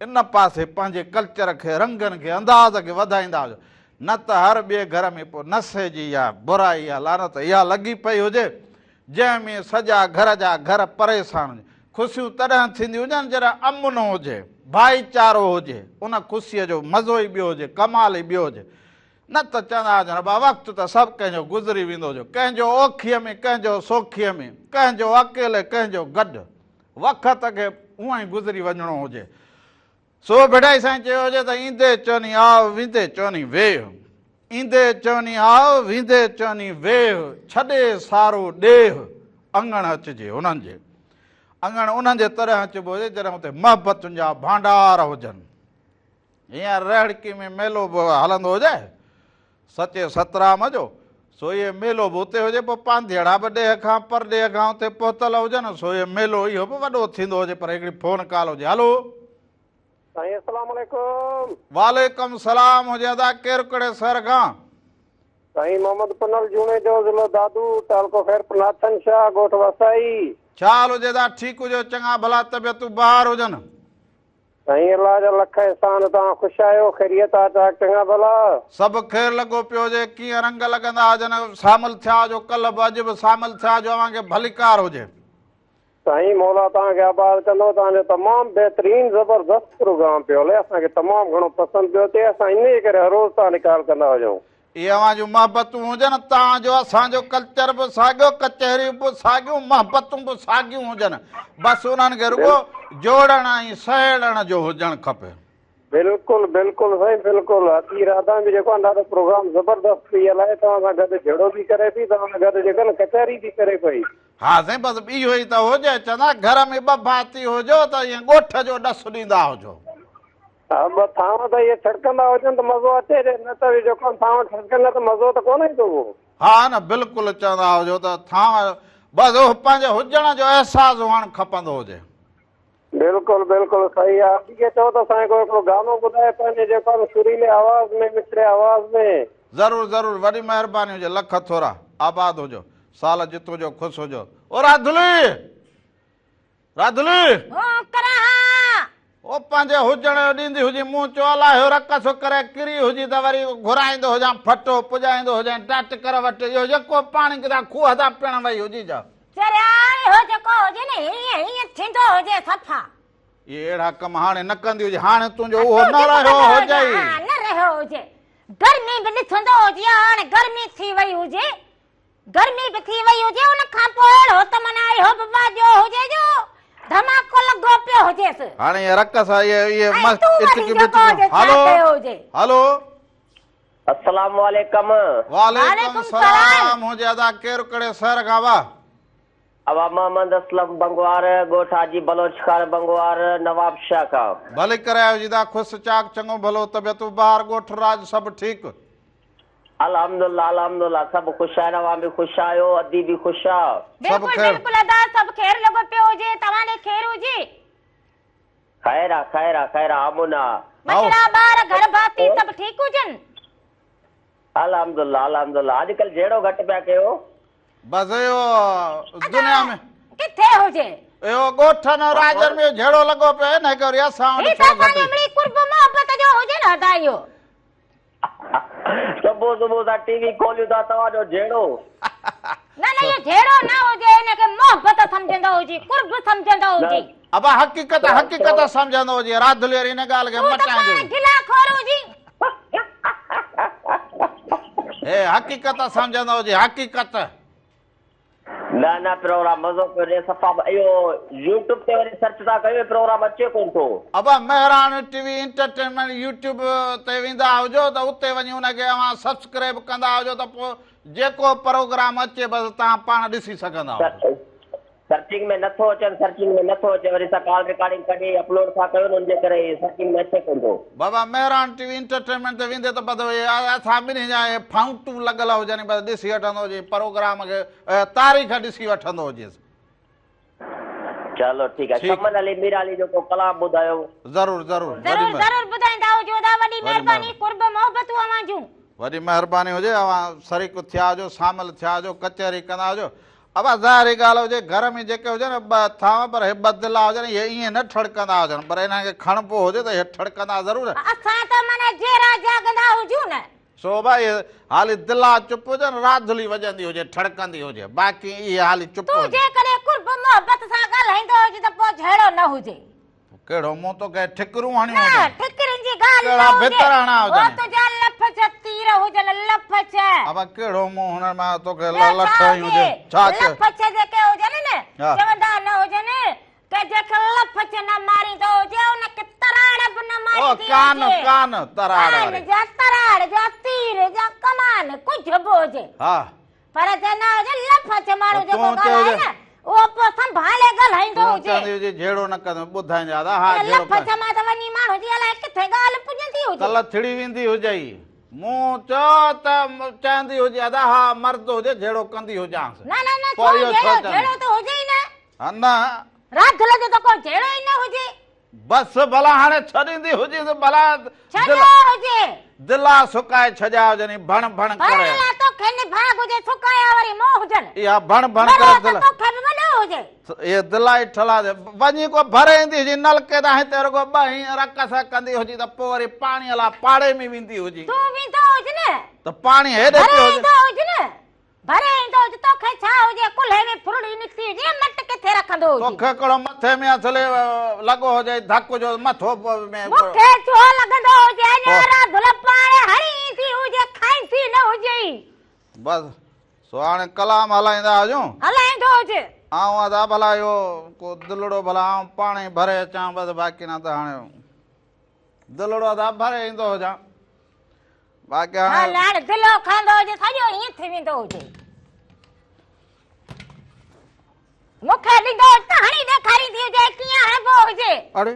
इन पासे पंहिंजे कल्चर खे रंगनि खे अंदाज़ खे वधाईंदा हुजो न त हर ॿिए घर में पोइ नशे जी या बुराई या लानत इहा लॻी पई हुजे जंहिंमें सॼा घर जा घर परेशान हुजे ख़ुशियूं तॾहिं थींदियूं हुजनि जॾहिं अमन हुजे भाईचारो हुजे उन ख़ुशीअ जो मज़ो ई ॿियो हुजे कमाल ई ॿियो हुजे न त चवंदा हुजनि बा वक़्तु त सभु कंहिंजो गुज़री वेंदो हुजे कंहिंजो ओखीअ में कंहिंजो सोखीअ में कंहिंजो अकेले कंहिंजो गॾु वक़्त खे उअं ई गुज़री वञिणो हुजे सो बेटाई साईं चयो हुजे त ईंदे चवनी आओ वेंदे चवनी वेह ईंदे चवनी आओ वेंदे चवनी वेह छॾे सारो ॾेह अङण अचिजे उन्हनि जे अङण उन्हनि जे तरह अचिबो हुजे जॾहिं हुते मोहबतुनि जा भांडार हुजनि हींअर रहड़की में मेलो बि हलंदो हुजे सचे सतराम जो सो इहे मेलो बि उते हुजे पोइ पांधेड़ा बि ॾेह खां पर ॾेह खां हुते पहुतल हुजनि सो इहो मेलो इहो बि वॾो थींदो हुजे पर हिकिड़ी फोन कॉल हुजे हलो साईं अस्सलाम वालेकुम। वालेकुम सलाम हुजे अदा केर कड़े सर खां? साईं मोहम्मद पुनल जूने जो ज़िलो दादू तालको खैरपुर नाथन शाह गोठ वसाई। चाल हुजे अदा ठीक हुजो चङा भला तबियतूं ॿाहिरि हुजनि? साईं अल्लाह जा लख एहसान, तव्हां ख़ुशि आहियो? ख़ैरियत आहे? चाक चङा भला? सभु ख़ैर लॻो पियो हुजे। कीअं रंग लॻंदा हुजनि? शामिल थिया हुजो, कल्ह बि अॼु बि शामिल थिया हुजो। अव्हांखे भलीकार हुजे। साईं मौला तव्हांखे आबाद कंदो। तव्हांजो तमामु बहितरीन ज़बरदस्त प्रोग्राम पियो हले, असांखे तमामु घणो पसंदि पियो थिए। असां इन करे हर रोज़ तव्हां निकाल कंदा हुजूं। इहे अव्हां जूं मोहबतूं हुजनि, तव्हांजो असांजो कल्चर बि साॻियो, कचहरियूं बि साॻियूं, मोहबतूं बि साॻियूं हुजनि। बसि उन्हनि खे रुॻो जोड़ण ऐं सहेड़ण जो हुजणु खपे। बिल्कुलु बिल्कुलु साईं बिल्कुलु। हकी राधा बि जेको आहे ॾाढो प्रोग्राम ज़बरदस्त पई हलाए, तव्हां सां गॾु जहिड़ो बि करे पई, तव्हां सां गॾु जेको न कचहरी बि करे पई। हा साईं, बसि इहो ई त हुजे। चवंदा घर में ॿ भाती हुजो त ईअं ॻोठ जो ॾसु ॾींदा हुजो। हा ॿ थांव त इहे छड़कंदा हुजनि त मज़ो अचे, न त जेको थांव छड़कंदा त मज़ो त कोन ईंदो। हा न, बिल्कुलु चवंदा हुजो त थांव बसि उहो पंहिंजे हुजण जो अहसासु हुअणु खपंदो हुजे। बिल्कुलु बिल्कुलु सही आहे। ॿी चओ त असांखे कोई हिकिड़ो गानो ॿुधाए पंहिंजे जेको आहे सुरीले आवाज़ में, मिठड़े आवाज़ में। ज़रूरु ज़रूरु, वॾी महिरबानी हुजे। लख थोरा, आबाद हुजो, साल जितो जो ख़ुशि हुजो। ओ राधुली, राधुली ओ पंहिंजे हुजण जो ॾींदी हुजी, मूं चयो अलाए रकस करे किरी हुजी त वरी घुराईंदो हुजां, फटो पुॼाईंदो हुजां, टट कर वटि इहो जेको पाणी किथां खूह था पियण वई हुजी जा। ये अहिड़ा कम हाणे न कंदी हुजे। हाणे तुंहिंजो उहो न रहियो हुजे। गर्मी बि ॾिसंदो हुजे, हाणे गर्मी थी वई हुजे, गर्मी बि थी वई हुजे, उन खां पोइ अहिड़ो त माना इहो बि बाजो हुजे जो धमाको लॻो पियो हुजेसि। हाणे ये रकस ये मस्त इटकी बिटकी। हेलो हेलो, अस्सलाम वालेकुम। वालेकुम सलाम हुजे अदा केर कड़े सर खां? वाह अबा मोहम्मद असलम बंगवार, गोठ हाजी बलोच खान बंगवार, नवाब शाह का। भले करायो जीदा, खुश चाक चङो भलो, तबियतूं ॿार गोठ राज सभु ठीकु? अल्हम्दुलिल्लाह अल्हम्दुलिल्लाह, सभु ख़ुशि आहिनि। अवां बि ख़ुशि आहियो, अदी बि ख़ुशि आहे। बिल्कुलु बिल्कुलु अदा, सभु ख़ैर लॻो पियो हुजे। तव्हां ॾे ख़ैर हुजे? खैर आहे खैर आहे खैर आहे। अमुना बचड़ा ॿार घर भाती सभु ठीकु हुजनि? अल्हम्दुलिल्लाह अल्हम्दुलिल्लाह। अॼुकल्ह जहिड़ो घटि पिया कयो। बसि इहो दुनिया में किथे हुजे इहो ॻोठनि राजनि में जहिड़ो लॻो पियो न करे असां वटि थोरो घटि कुर्ब मोहबत जो हुजे न अदा। इहो सुबुह सुबुह सां टीवी खोलियूं था, तव्हांजो जहिड़ो न न इहो जहिड़ो न हुजे, हिनखे मोहबत सम्झंदो हुजे, कुर्ब सम्झंदो हुजे। अब हक़ीक़त हक़ीक़त सम्झंदो हुजे। राधुली वारी हिन ॻाल्हि खे मटाइजो। गिलाखोर हुजे, हे हक़ीक़त सम्झंदो हुजे, हक़ीक़त। न न प्रोग्राम मज़ो पियो ॾे सफ़ा। इहो यूट्यूब ते वरी सर्च था कयो, प्रोग्राम अचे कोन थो। अब मेहरान टीवी एंटरटेनमेंट यूट्यूब ते वेंदा हुजो त उते वञी हुनखे अव्हां सब्सक्राइब कंदा हुजो त पोइ जेको प्रोग्राम अचे बसि तव्हां पाण ॾिसी सघंदा आहियो। सर्चिंग में नथो अचे, सर्चिंग में नथो अचे, वरी असां कॉल रिकॉर्डिंग कढी अपलोड था कयूं, उनजे करे सर्चिंग में अचे कोन थो। बाबा मेहरान टीवी एंटरटेनमेंट ते वेंदे त बसि असां ॿिन्ही जा फाउंटूं लॻल हुजनि, बसि ॾिसी वठंदो हुजे, प्रोग्राम खे तारीख़ ॾिसी वठंदो हुजेसि। चलो ठीकु आहे। शमन अली मीर अली जो को कलाम ॿुधायो। ज़रूरु ज़रूरु ज़रूरु ज़रूरु ॿुधाईंदा हुजो। वॾी महिरबानी, कुर्ब मोहबतूं अवां जूं। वॾी महिरबानी हुजे, अवां शरीक थिया हुजो, शामिल थिया हुजो, कचहरी कंदा हुजो। अब ज़ाहिरी ॻाल्हि हुजे, घर में जेके हुजनि ॿ थांव पर हे ॿ दिला हुजनि, इहे ईअं न ठड़कंदा हुजनि, पर हिनखे खणिबो हुजे त इहे ठड़कंदा ज़रूरु। असां त माना जहिड़ा जाॻंदा हुजूं न। सो भाई हाली दिला चुप हुजनि, राधुली वॼंदी हुजे, ठड़कंदी हुजे, बाक़ी इहे हाली चुप तूं हुजे। जेकॾहिं कुर्ब मोहबत सां ॻाल्हाईंदो हुजे त पोइ जहिड़ो न हुजे। कहिड़ो मूं तो कहे ठिकरूं हणियूं न हुजनि? ठिकरनि जी ॻाल्हि न कहिड़ा हुजे। भितर हणा ओ हुजनि? तुंहिंजा लफ़ तीर हुजनि, लफ़ अब कहिड़ो मूं हुन मां तोखे लठ हुजे? छा लफ़ जेके हुजनि न, चवंदा न हुजनि के जेके लफ़ न मारींदो हुजे उनखे तराड़ बि न मारींदी हुजे। कान कान तराड़ वारे जा तराड़ जा तीर जा कमान कुझु बि हुजे, हा, पर जे न हुजे लफ़ माण्हू जेको ॻाल्हाए न उहो पोइ संभाले ॻाल्हाईंदो हुजे। चवंदी हुजे जहिड़ो न कंदो ॿुधाईंदा हा जहिड़ो लफ़ मां त वञी माण्हू जी अलाए किथे ॻाल्हि पुॼंदी हुजे। कल्ह थिड़ी वेंदी हुजे। मूं चयो त चवंदी हुजे अदा हा मर्द हुजे जहिड़ो कंदी हुजांसि। न न न जहिड़ो त हुजे ई न। न राधुल जो त को जहिड़ो ई न हुजे। बस भला हाणे छॾींदी हुजे त भला छॾियो हुजे दिला सुकाए छॾिया हुजनि भण भण करे भणला तोखे निभाग हुजे सुकाया वरी मोह हुजनि इहा भण भण भरो करे त दिला तोखे बि वॾो हुजे ये दिलाई ठला दे वञी को भरे ईंदी हुजे नलके तां हिते रुगो ॿही रक सां कंदी हुजे त पोइ वरी पाणी अला पाड़े में वेंदी हुजे तूं वेंदो हुजे न त पाणी हेॾे भरे पियो हुजे ईंदो हुजे न भरे ईंदो हुजे तोखे छा हुजे कुल्हे में फुरड़ी निकिती हुजे मट किथे रखंदो हुजे तोखे हिकिड़ो मथे में असले लॻो हुजे धक जो मथो में मूंखे छो लॻंदो हुजे अञा राधुल पाणे हणी थी हुजे खाई थी न हुजे बस सो हाणे कलाम हलाईंदा हुजूं हलाईंदो हुजे आऊं अदा भला इहो को दिलड़ो भला आऊं पाणी भरे अचां बसि बाक़ी न त हाणे दिलड़ो अदा भरे ईंदो हुजां बाक़ी हा हाणे लाड़ दिलो खांदो हुजे सॼो ईअं थी वेंदो हुजे मूंखे ॾींदो त हणी ॾेखारींदी हुजे कीअं हणबो हुजे अड़े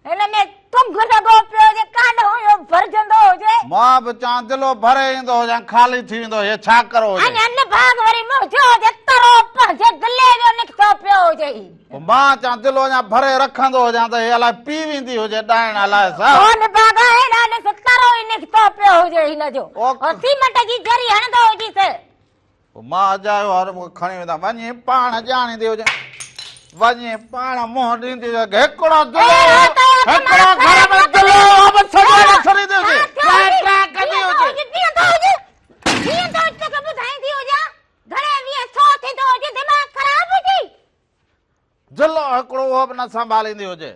हिन में तुंग लॻो पियो हुजे काॾो हुयो भरजंदो हुजे मां बि चवां दिलो भरे ईंदो हुजां ख़ाली थी वेंदो हे छा करो हुजे अञा निभाग वरी मुंहिंजो हुजे तरो पंहिंजे दिले जो निकितो पियो हुजे पोइ मां चवां दिलो अञा भरे रखंदो हुजां त हे अलाए पी वेंदी हुजे ॾाइण अलाए छा ओ निभाग हेॾा ॾिस तरो ई निकितो पियो हुजे हिनजो ओके। सीमेंट जी जरी हणंदो हुजीसि पोइ मां अजायो हर मूंखे खणी वेंदा वञी पाण ॼाणींदी हुजे वञी पाण मुंहुं ॾींदी हुजे हिकिड़ो दिलो हिकिड़ो घर में दिलो अब सॼो न छॾींदी हुजे ट्रा कंदी हुजे दिलो हिकिड़ो उहो बि न संभालींदी हुजे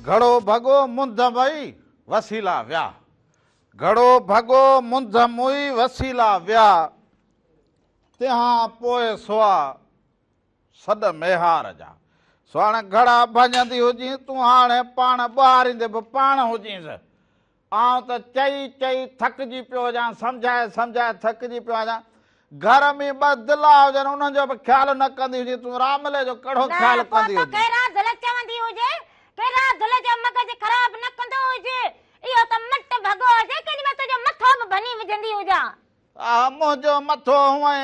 घड़ो भगो मुंद मई वसीला विया घड़ो भगो मुंद मुई वसीला विया तंहिं पोइ सुआ सॾ मेहार जा सो हाणे घड़ा भॼंदी हुजी तूं हाणे पाण ॿुहारींदे बि पाण हुजींसि आउं त चई चई थकिजी पियो हुजां सम्झाए सम्झाए थकिजी पियो हुजां घर में ॿ दिला हुजनि उन्हनि जो बि ख़्यालु न कंदी हुजे तूं रामले जो कहिड़ो ख़्यालु कंदी हुजे केरा दिल जो मगज खराब न कंदो हुजे इहो त मट भगो हुजे केॾी महिल तुंहिंजो मथो बि भनी विझंदी हुजां मुंहिंजो मथो हूअं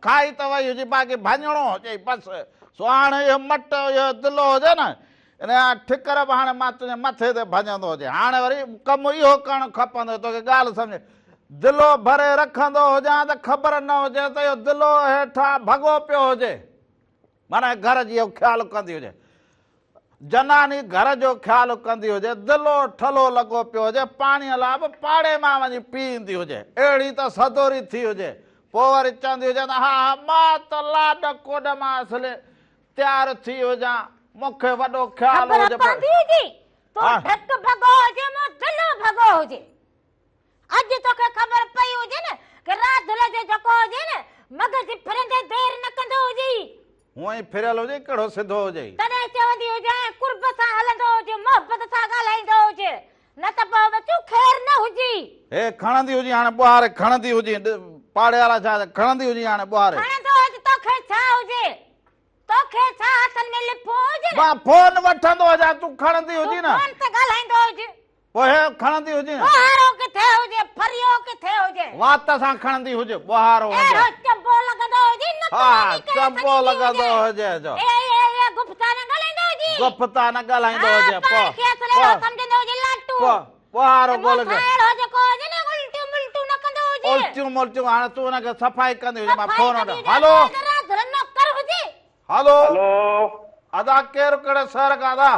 खाई त वई हुजे बाक़ी भञणो हुजे बसि सो हाणे इहो मट इहो दिलो हुजे न इन जा ठिकर बि हाणे मां तुंहिंजे मथे ते भॼंदो हुजे हाणे वरी कमु इहो करणु खपंदो तोखे ॻाल्हि सम्झ दिलो भरे रखंदो हुजां त ख़बर न हुजे त इहो दिलो हेठां भॻो पियो हुजे माना घर जी इहो ख़्यालु कंदी हुजे जनानी घर जो ख़्यालु कंदी हुजे दिलो ठलो लॻो पियो हुजे पाणीअ लाइ बि पाड़े मां वञी पी ईंदी हुजे अहिड़ी त सदोरी थी हुजे पोइ वरी चवंदी हुजे त हा मां त लाॾ कोॾ मां असले तयारु थी हुजां मूंखे वॾो ख़्यालु हुजे अॼु तोखे ख़बर पई हुजे न कि राधुल जो जेको हुजे न मगज फिरंदे देरि न कंदो हुजे हूअं ई फिरियल हुजे कहिड़ो सिधो हुजे तॾहिं चवंदी हुजे कुर्ब सां हलंदो हुजे मोहबत सां ॻाल्हाईंदो हुजे न त पोइ बचो ख़ैर न हुजे हे खणंदी हुजे हाणे ॿुहारे खणंदी हुजे पाड़े वारा छा खणंदी हुजे हाणे ॿुहारे खणंदो हुजे तोखे छा हुजे तोखे छा हथनि में लिफो हुजे मां फोन वठंदो हुजां तूं खणंदी हुजे न फोन ते ॻाल्हाईंदो हुजे पोइ हे खणंदी हुजे न ॿुहारो किथे हुजे फरियो किथे हुजे वात सां खणंदी हुजे ॿुहारो हुजे अहिड़ो चंबो लॻंदो हुजे न हा चंबो लॻंदो हुजे जो गुप्ता न ॻाल्हाईंदो हुजे गुप्ता न ॻाल्हाईंदो हुजे सम्झंदो हुजे लाटू ॿुहारो बोल अहिड़ो जेको हुजे न उल्टियूं मुल्टियूं न कंदो हुजे उल्टियूं मुल्टियूं हाणे तूं हुनखे सफ़ाई कंदी हुजे मां फोन वठां हलो नौकर हुजे हलो हेलो अदा केरु कहिड़े शहर खां अदा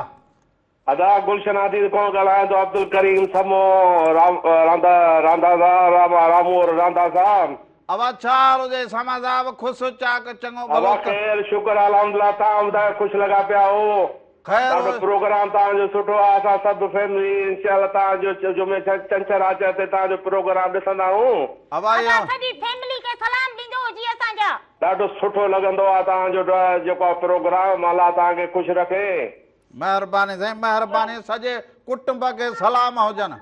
अदा गुलशन आदि कोन ॻाल्हायां थो अब्दुल करीम समो रांदा रांदा रामू रांदा साहब अब छा हाल हुजे समाचार ख़ुशि चाक चङो भलो ख़ैर शुक्र अल्हम्दुलिल्लाह तव्हां ॿुधायो ख़ुशि लॻा पिया हो ख़ैर प्रोग्राम तव्हांजो सुठो आहे असां सभु फैमिली इंशाल्लाह तव्हांजो जुमे छंछरु आचे ते तव्हांजो प्रोग्राम ॾिसंदा आहियूं अब आयो सॼी फैमिली खे सलाम ॾींदो हुजी असांजा ॾाढो सुठो लॻंदो आहे तव्हांजो जेको प्रोग्राम अलाह तव्हांखे ख़ुशि रखे मेहरबानी साईं मेहरबानी सॼे कुटुंब खे सलाम हुजनि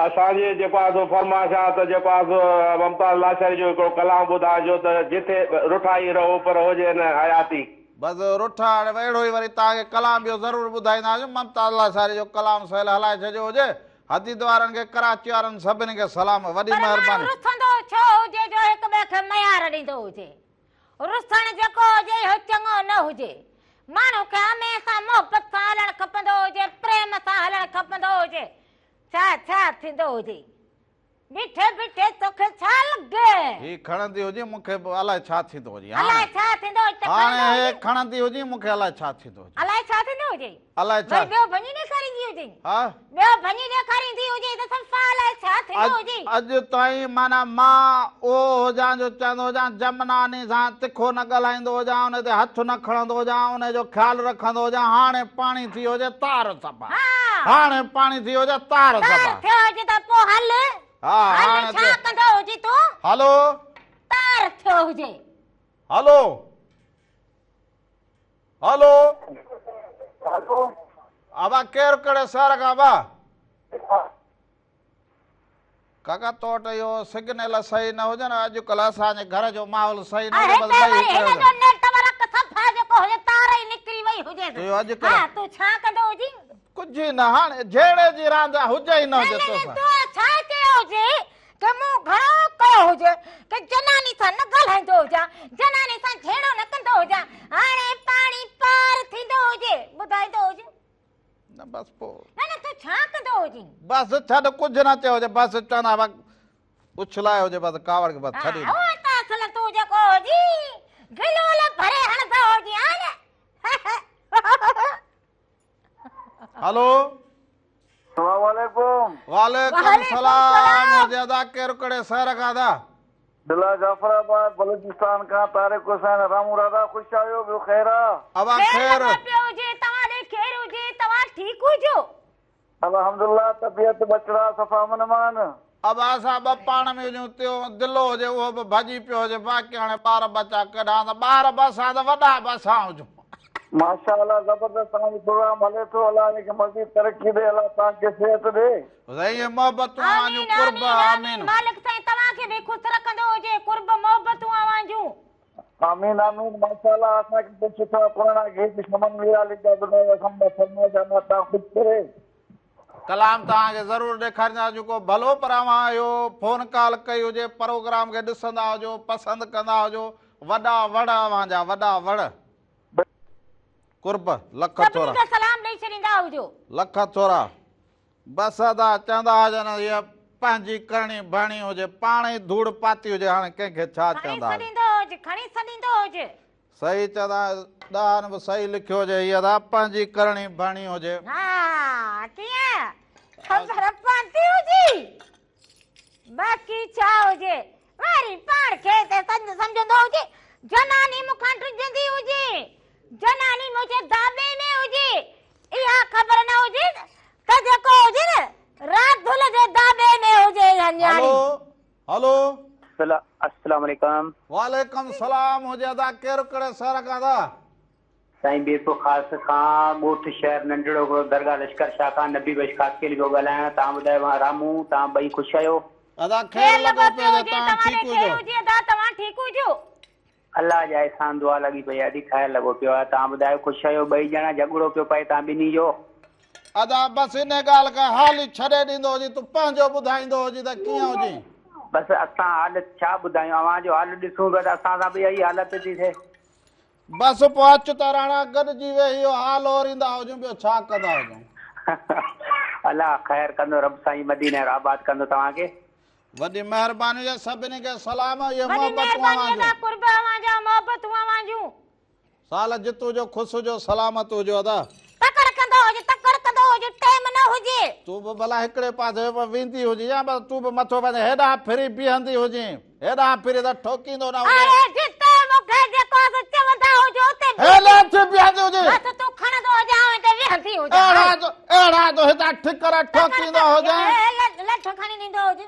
असांजे जेको आहे फरमाइश आहे त जेको आहे ममता लाचारी जो हिकिड़ो कलाम ॿुधाइजो त जिथे रुठाई रहो पर हुजे न हयाती बसि रुठा अहिड़ो ई वरी तव्हांखे कलाम ॿियो ज़रूरु ॿुधाईंदासीं ममता लाचारी जो कलाम सहेल हलाए छॾियो हुजे हदीद वारनि खे कराची वारनि सभिनी खे सलाम वॾी महिरबानी रुसंदो छो हुजे जो हिक ॿिए खे मयार ॾींदो हुजे रुसण जेको हुजे इहो चङो न हुजे माण्हू खे हमेशह मोहबत सां हलणु खपंदो हुजे प्रेम सां हलणु खपंदो हुजे छा थींदो हुजे बीठे बीठे तोखे छा लॻे ही खणंदी हुजे मूंखे अलाए छा थींदो हुजे अलाए छा थींदो हाणे हे खणंदी हुजे मूंखे अलाए छा थींदो हुजे अलाए छा थींदो हुजे अलाए छा ॿियो भञी ॾेखारींदी हुजे हा ॿियो भञी ॾेखारींदी हुजे त सफ़ा अलाए छा थींदो हुजे अॼु ताईं माना मां ओ हुजां जो चवंदो हुजां जमनानी सां तिखो न ॻाल्हाईंदो हुजां हुन ते हथु न खणंदो हुजां हुनजो ख़्यालु रखंदो हुजां हाणे पाणी थी हुजे तार सफ़ा हाणे पाणी थी हुजे तार सफ़ा थियो हुजे त पोइ हल हा हाणे छा कंदो हुजे तूं हलो तार थियो हुजे हलो हलो अबा केरु कहिड़े शहर खां बा काका तो वटि इहो सिग्नल सही न हुजे न अॼुकल्ह असांजे घर जो माहौल सही न हुजे बसि ॿई हिकिड़े नेटवर्क सफ़ा जेको हुजे तार ई निकिरी वई हुजे इहो अॼुकल्ह हा तूं छा कंदो हुजी कुझु न हाणे जहिड़े जी रांदि हुजे ई न हुजे तोसां तूं छा चयो हुजे कि मूं घणो कयो हुजे कि जनानी सां न ॻाल्हाईंदो हुजां जनानी सां छेड़ो न कंदो हुजां हाणे पाणी पार थींदो हुजे ॿुधाईंदो हुजे न बसि पोइ न तूं छा कंदो हुजी बसि छॾ कुझु न चयो हुजे बसि चवंदा बसि उछलाए हुजे बसि कावड़ खे बसि छॾी ॾे। उहो त असल तूं जेको हुजी गिलोल भरे हणंदो हुजी हाणे हलो अस्सलाम वालेकुम वालेकुम सलाम मुर्जादा केरु कहिड़े शहर खां था दिला जाफराबाद बलूचिस्तान खां तारिक हुसैन रामू राधा ख़ुशि आहियो ॿियो ख़ैर आहे अबा ख़ैर हुजे तव्हां ॾे ख़ैर हुजे तव्हां ठीकु हुजो अल्हम्दुलिल्लाह तबियत बचड़ा सफ़ा मनमान अब असां ॿ पाण में हुजूं त्यो दिलो हुजे उहो बि भॼी पियो हुजे बाक़ी हाणे ॿार बचा कढां त ॿार बसां त वॾा बसां हुजूं माशाअल्लाह ज़बरदस्त तव्हांजो प्रोग्राम हले थो अलाह हिनखे मज़ीद तरक़ी ॾे अलाह तव्हांखे सिहत ॾे सही मोहबतूं आवाजूं कुर्ब आमीन मालिक साईं तव्हांखे बि ख़ुशि रखंदो हुजे कुर्ब मोहबतूं आवाजूं आमीन आमीन माशाअल्लाह असांखे कुझु सुठा पुराणा गीत शमन लिया लिखा ॿुधायो असां फरमाइश अलाह तव्हां ख़ुशि करे कलाम तव्हांखे ज़रूरु ॾेखारींदासीं को भलो पर आयो फोन कॉल कई हुजे प्रोग्राम खे ॾिसंदा हुजो पसंदि कंदा हुजो वॾा वड़ अवांजा वॾा वड़ कुर्ब लख थोरा सलाम ॾेई छॾींदा हुजो लख थोरा बसि अदा चवंदा हुजनि इहा पंहिंजी करणी भरणी हुजे पाण ई धूड़ पाती हुजे हाणे कंहिंखे छा चवंदा खणी छॾींदो हुजे सही चवंदा ॾहनि बि सही लिखियो हुजे हीअ त पंहिंजी करणी भरणी हुजे हा कीअं ख़बर पवंदी हुजी बाक़ी छा हुजे वरी पाण खे त सम्झंदो हुजे जनानी मूंखां टिजंदी हुजे जनानी मुंहिंजे दाबे में हुजे इहा ख़बर न हुजे त जेको हुजे न रात धुल जे दाबे में हुजे हलो हलो अस्सलाम वालेकुम वालेकुम सलाम हुजे अदा केरु कहिड़े शहर खां था साईं बीरपुर ख़ास खां ॻोठ शहर नंढड़ो दरगाह लश्कर शाह खां नबी बश कासकेल पियो ॻाल्हायां तव्हां ॿुधायो रामू तव्हां ॿई ख़ुशि आहियो अदा ख़ैर लॻो पियो तव्हां ठीकु हुजो अल्लाह जा एहसान दुआ लॻी पई आहे ख़ैर लॻो पियो आहे तव्हां ॿुधायो ख़ुशि आहियो ॿई ॼणा झगड़ो पियो पए तव्हां ॿिन्ही जो अदा बसि इन ॻाल्हि खां हाल ई छॾे ॾींदो हुजे तूं पंहिंजो ॿुधाईंदो हुजे त कीअं हुजे बसि असां हालत छा ॿुधायूं अव्हां जो हाल ॾिसूं पिया त असां सां बि इहा हालत थी थिए बसि पोइ अचु त राणा गॾिजी वेही इहो हाल ओरींदा हुजूं ॿियो छा कंदा हुजूं अल्लाह ख़ैर कंदो रब साईं मदीने आबाद कंदो तव्हांखे वॾी महिरबानी हुजे सभिनी खे सलाम इहे मोहबतूं आवाजूं साल जितू जो ख़ुशि हुजो सलामत हुजो अदा तकड़ कंदो हुजे टाइम न हुजे तूं बि भला हिकिड़े पासे वेंदी हुजे या बसि तूं बि मथो पंहिंजे हेॾां फिरी बीहंदी हुजे हेॾां फिरी त ठोकींदो न हुजे जिते मूंखे जेको चवंदा हुजो उते हेॾां बीहंदी हुजे तूं खणंदो हो जावे त वेहती हो जा एड़ा तो हिता ठिकर ठोकींदो हुजे लठ खणी नींदो हो जे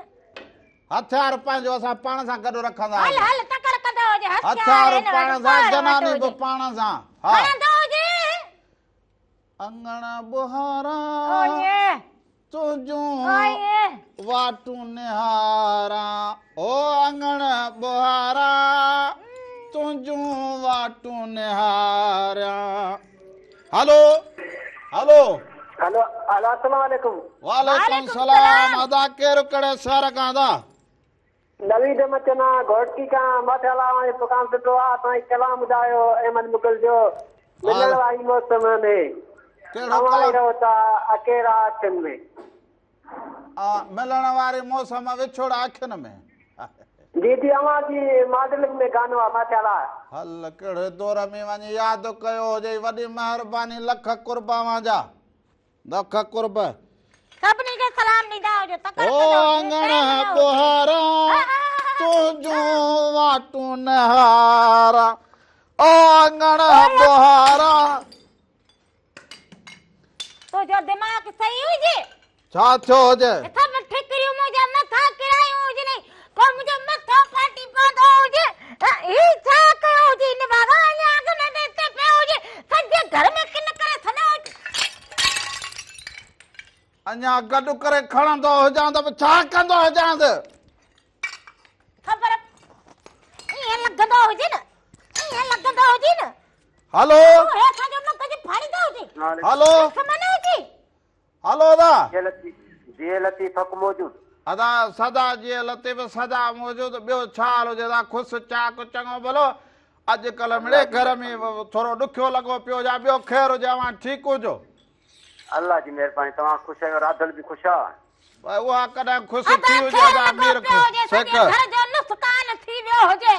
हथियार पंहिंजो असां पाण सां गॾु रखंदा हल हल तकर कंदो हो जे हथियार पाण सां जनानी बि पाण सां हा कंदो हो जे अंगण बुहारा ओए तुझूं ओए वाटू निहारा ओ अंगण बुहारा तुझूं वाटू निहारा हेलो हेलो हेलो अस्सलाम वालेकुम वालेकुम सलाम अदा केरु कड़े शहर खां अदा नवीद मचना घोटकी का मथला वाले दुकान पे तो आता कलाम ॿुधायो अहमद मुगल जो मिलण वारी मौसम में कहिड़ो हवाई कलाम रहता अकेरा अखियुनि में मिलण वारे मौसम विछोड़ अखियुनि में दीदी अवां जी मादल में गानो आहे मथला हल कहिड़े दौर में वञी यादि कयो हुजे वॾी महिरबानी लख कुर्बावां जा लख कुर्ब सभिनी खे सलाम ॾींदा हुजो तकर ओ अंगण बुहारा तुझूं वाटू निहारा ओ अंगण बुहारा तो जो दिमाग़ सही हुजे छा थियो हुजे सब ठिकरियूं मुंहिंजा मथा किरायूं हुजे नहीं को मुंहिंजो मथो फाटी पवंदो हुजे ही छा कयो हुजे इन बाबा अञा अॻु न ॾिसे पियो हुजे सॼे घर में किन करे छॾियो अञा गॾु करे खणंदो हुजां त छा कंदो हुजांसि ख़बर ईअं लॻंदो हुजे न ईअं लॻंदो हुजे न हलो हे असांजो मगज फाड़ींदो हुजे हलो समझ हुजे हलो अदा जी लतीफ़ हक मौजूद अदा सदा जी लतीफ़ सदा मौजूद ॿियो छा हाल हुजे अदा ख़ुशि चाक चङो भलो अॼुकल्ह मिड़े घर में थोरो ॾुखियो लॻो पियो हुजे ॿियो ख़ैर हुजे अवां ठीकु हुजो अल्लाह जी मेहरबानी तव्हां ख़ुशि आहियो राधल बि ख़ुशि आहे उहा कॾहिं ख़ुशि थी हुजे अदा मीर सेक घर जो नुक़सान थी वियो हुजे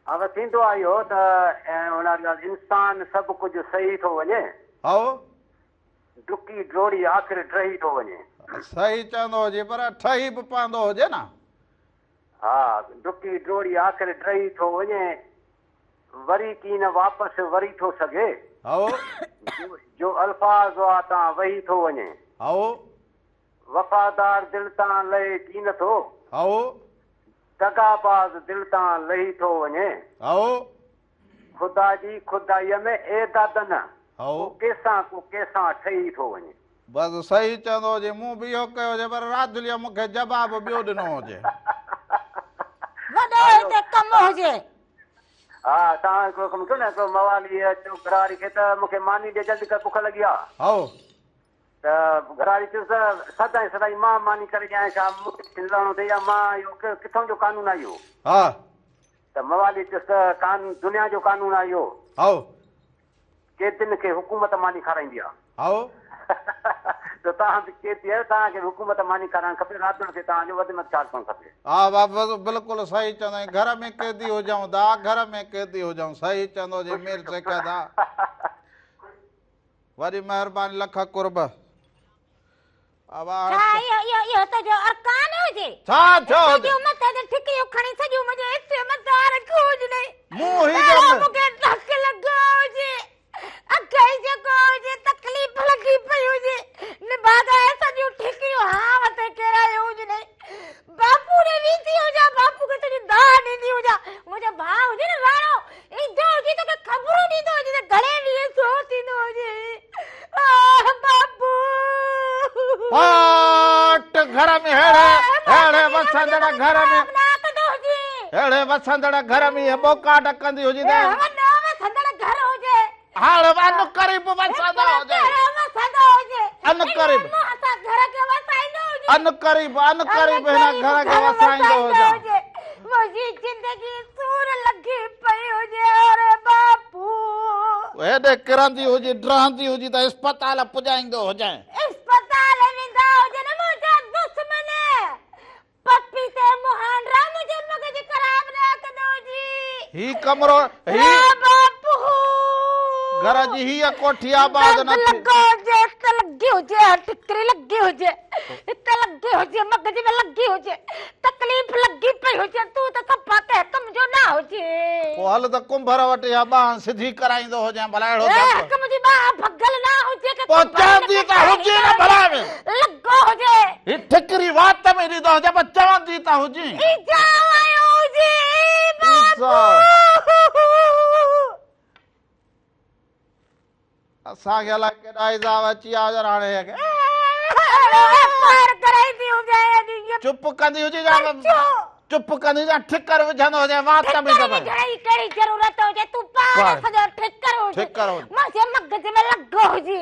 अब थींदो आहे इहो त इंसान सभु कुझु सही थो वञे हाओ डुकी ड्रोड़ी आख़िर ड्रही थो वञे सही चवंदो हुजे पर ठही बि पवंदो हुजे न हा डुकी ड्रोड़ी आख़िर ड्रही थो वञे वरी की न वापसि वरी थो सघे हाओ जो अल्फाज़ आहे तां वही थो वञे हाओ वफ़ादार दिलि तां लहे की नथो हाओ दगाबाज़ दिलि तां लही थो वञे हाओ ख़ुदा जी खुदाईअ में एदाद न हाओ को केसां ठही थो वञे बसि सही चवंदो हुजे मूं बि इहो कयो हुजे पर राधुलीअ मूंखे जवाबु ॿियो ॾिनो हुजे वॾो हिते कमु हुजे हा तव्हां हिकिड़ो कमु कयो न हिकिड़ो मवाली अचो घरवारी खे त मूंखे मानी ॾे जल्दी कर बुख लॻी आहे हाओ त घरवारी चयुसि सदाईं सदाईं मां मानी करे ॾियां छा मूंखे चिलाइणो अथई या मां इहो किथां जो कानून आहे इहो हा त मवाली चयुसि कानून दुनिया जो कानून आहे इहो हाओ कैदियुनि खे हुकूमत मानी खाराईंदी आहे हाओ त तव्हां बि कैदी आहियो तव्हांखे हुकूमत मानी खाराइणु खपे राति खे तव्हांजो वधि में चार्ज करणु खपे हा बाबा बिल्कुलु सही चवंदा आहियूं घर में कैदी हुजऊं था घर में कैदी हुजऊं सही चवंदो हुजे मीर सेक था वरी महिरबानी लख कुर्ब छा इहो त जो अरकान हुजे छा थियो सॼो मथे ते ठिकरियूं खणी सॼो मुंहिंजो हिस्से मथां रखियो हुजे नहीं मुंहुं ई ॾाढो ॼम मूंखे धक लॻो हुजे अखि जेको हुजे तकलीफ़ लॻी पई हुजे निभागा सॼियूं ठिकरियूं हा मथे किरायो हुजे नहीं बापू ने वीती हुजा बापू खे तुंहिंजी दाह ॾींदी हुजा मुंहिंजो भाउ हुजे न राणो ईंदो हुजे तोखे ख़बरूं ॾींदो हुजे त गले में सो थींदो हुजे बापू पाट घर में हेड़े वसंदड़ घर में हेड़े वसंदड़ घर में ये बोका डकंदी हुजी दे घर हुजे हाल वन करीब वसंदड़ हुजे अन करीब अन करीब हिन घर के वसाईंदो हुजे मुंहिंजी जिंदगी सूर लगी पई हुजे अरे बापू हेॾे किरंदी हुजी ड्रहंदी हुजी त अस्पताल पुॼाईंदो हुजे अस्पताल वेंदा हुजे न मुंहिंजा दुश्मन पप्पी ते मुहांडरा मुंहिंजो मगज ख़राब न कंदो जी ही कमरो ही बापू घर जी ही कोठी आबाद न थी लॻो हुजे त लॻी हुजे टिकरी लॻी हुजे हिते लॻी हुजे मगज में लॻी हुजे तकलीफ़ लॻी पई हुजे तूं त सफ़ा कंहिं कम जो न हुजे पोइ हल त कुंभर वटि या बांह सिधी कराईंदो हुजे भला अहिड़ो हिक मुंहिंजी बांह भगल ना हुजे के पोइ चवंदी त हुजे न भला में लॻो हुजे ही ठिकरी वात में ॾींदो हुजे पर चवंदी त हुजे इजायो हुजे असांखे अलाए केॾा हिसाब अची विया हुजनि हाणे पार कराईंदी हुजे चुप कंदी हुजे या चुप कंदी या ठिकर विझंदो हुजे वात में त कहिड़ी ज़रूरत हुजे तूं पाण सॼो ठिकर हुजे मुंहिंजे मगज़ में लॻो हुजे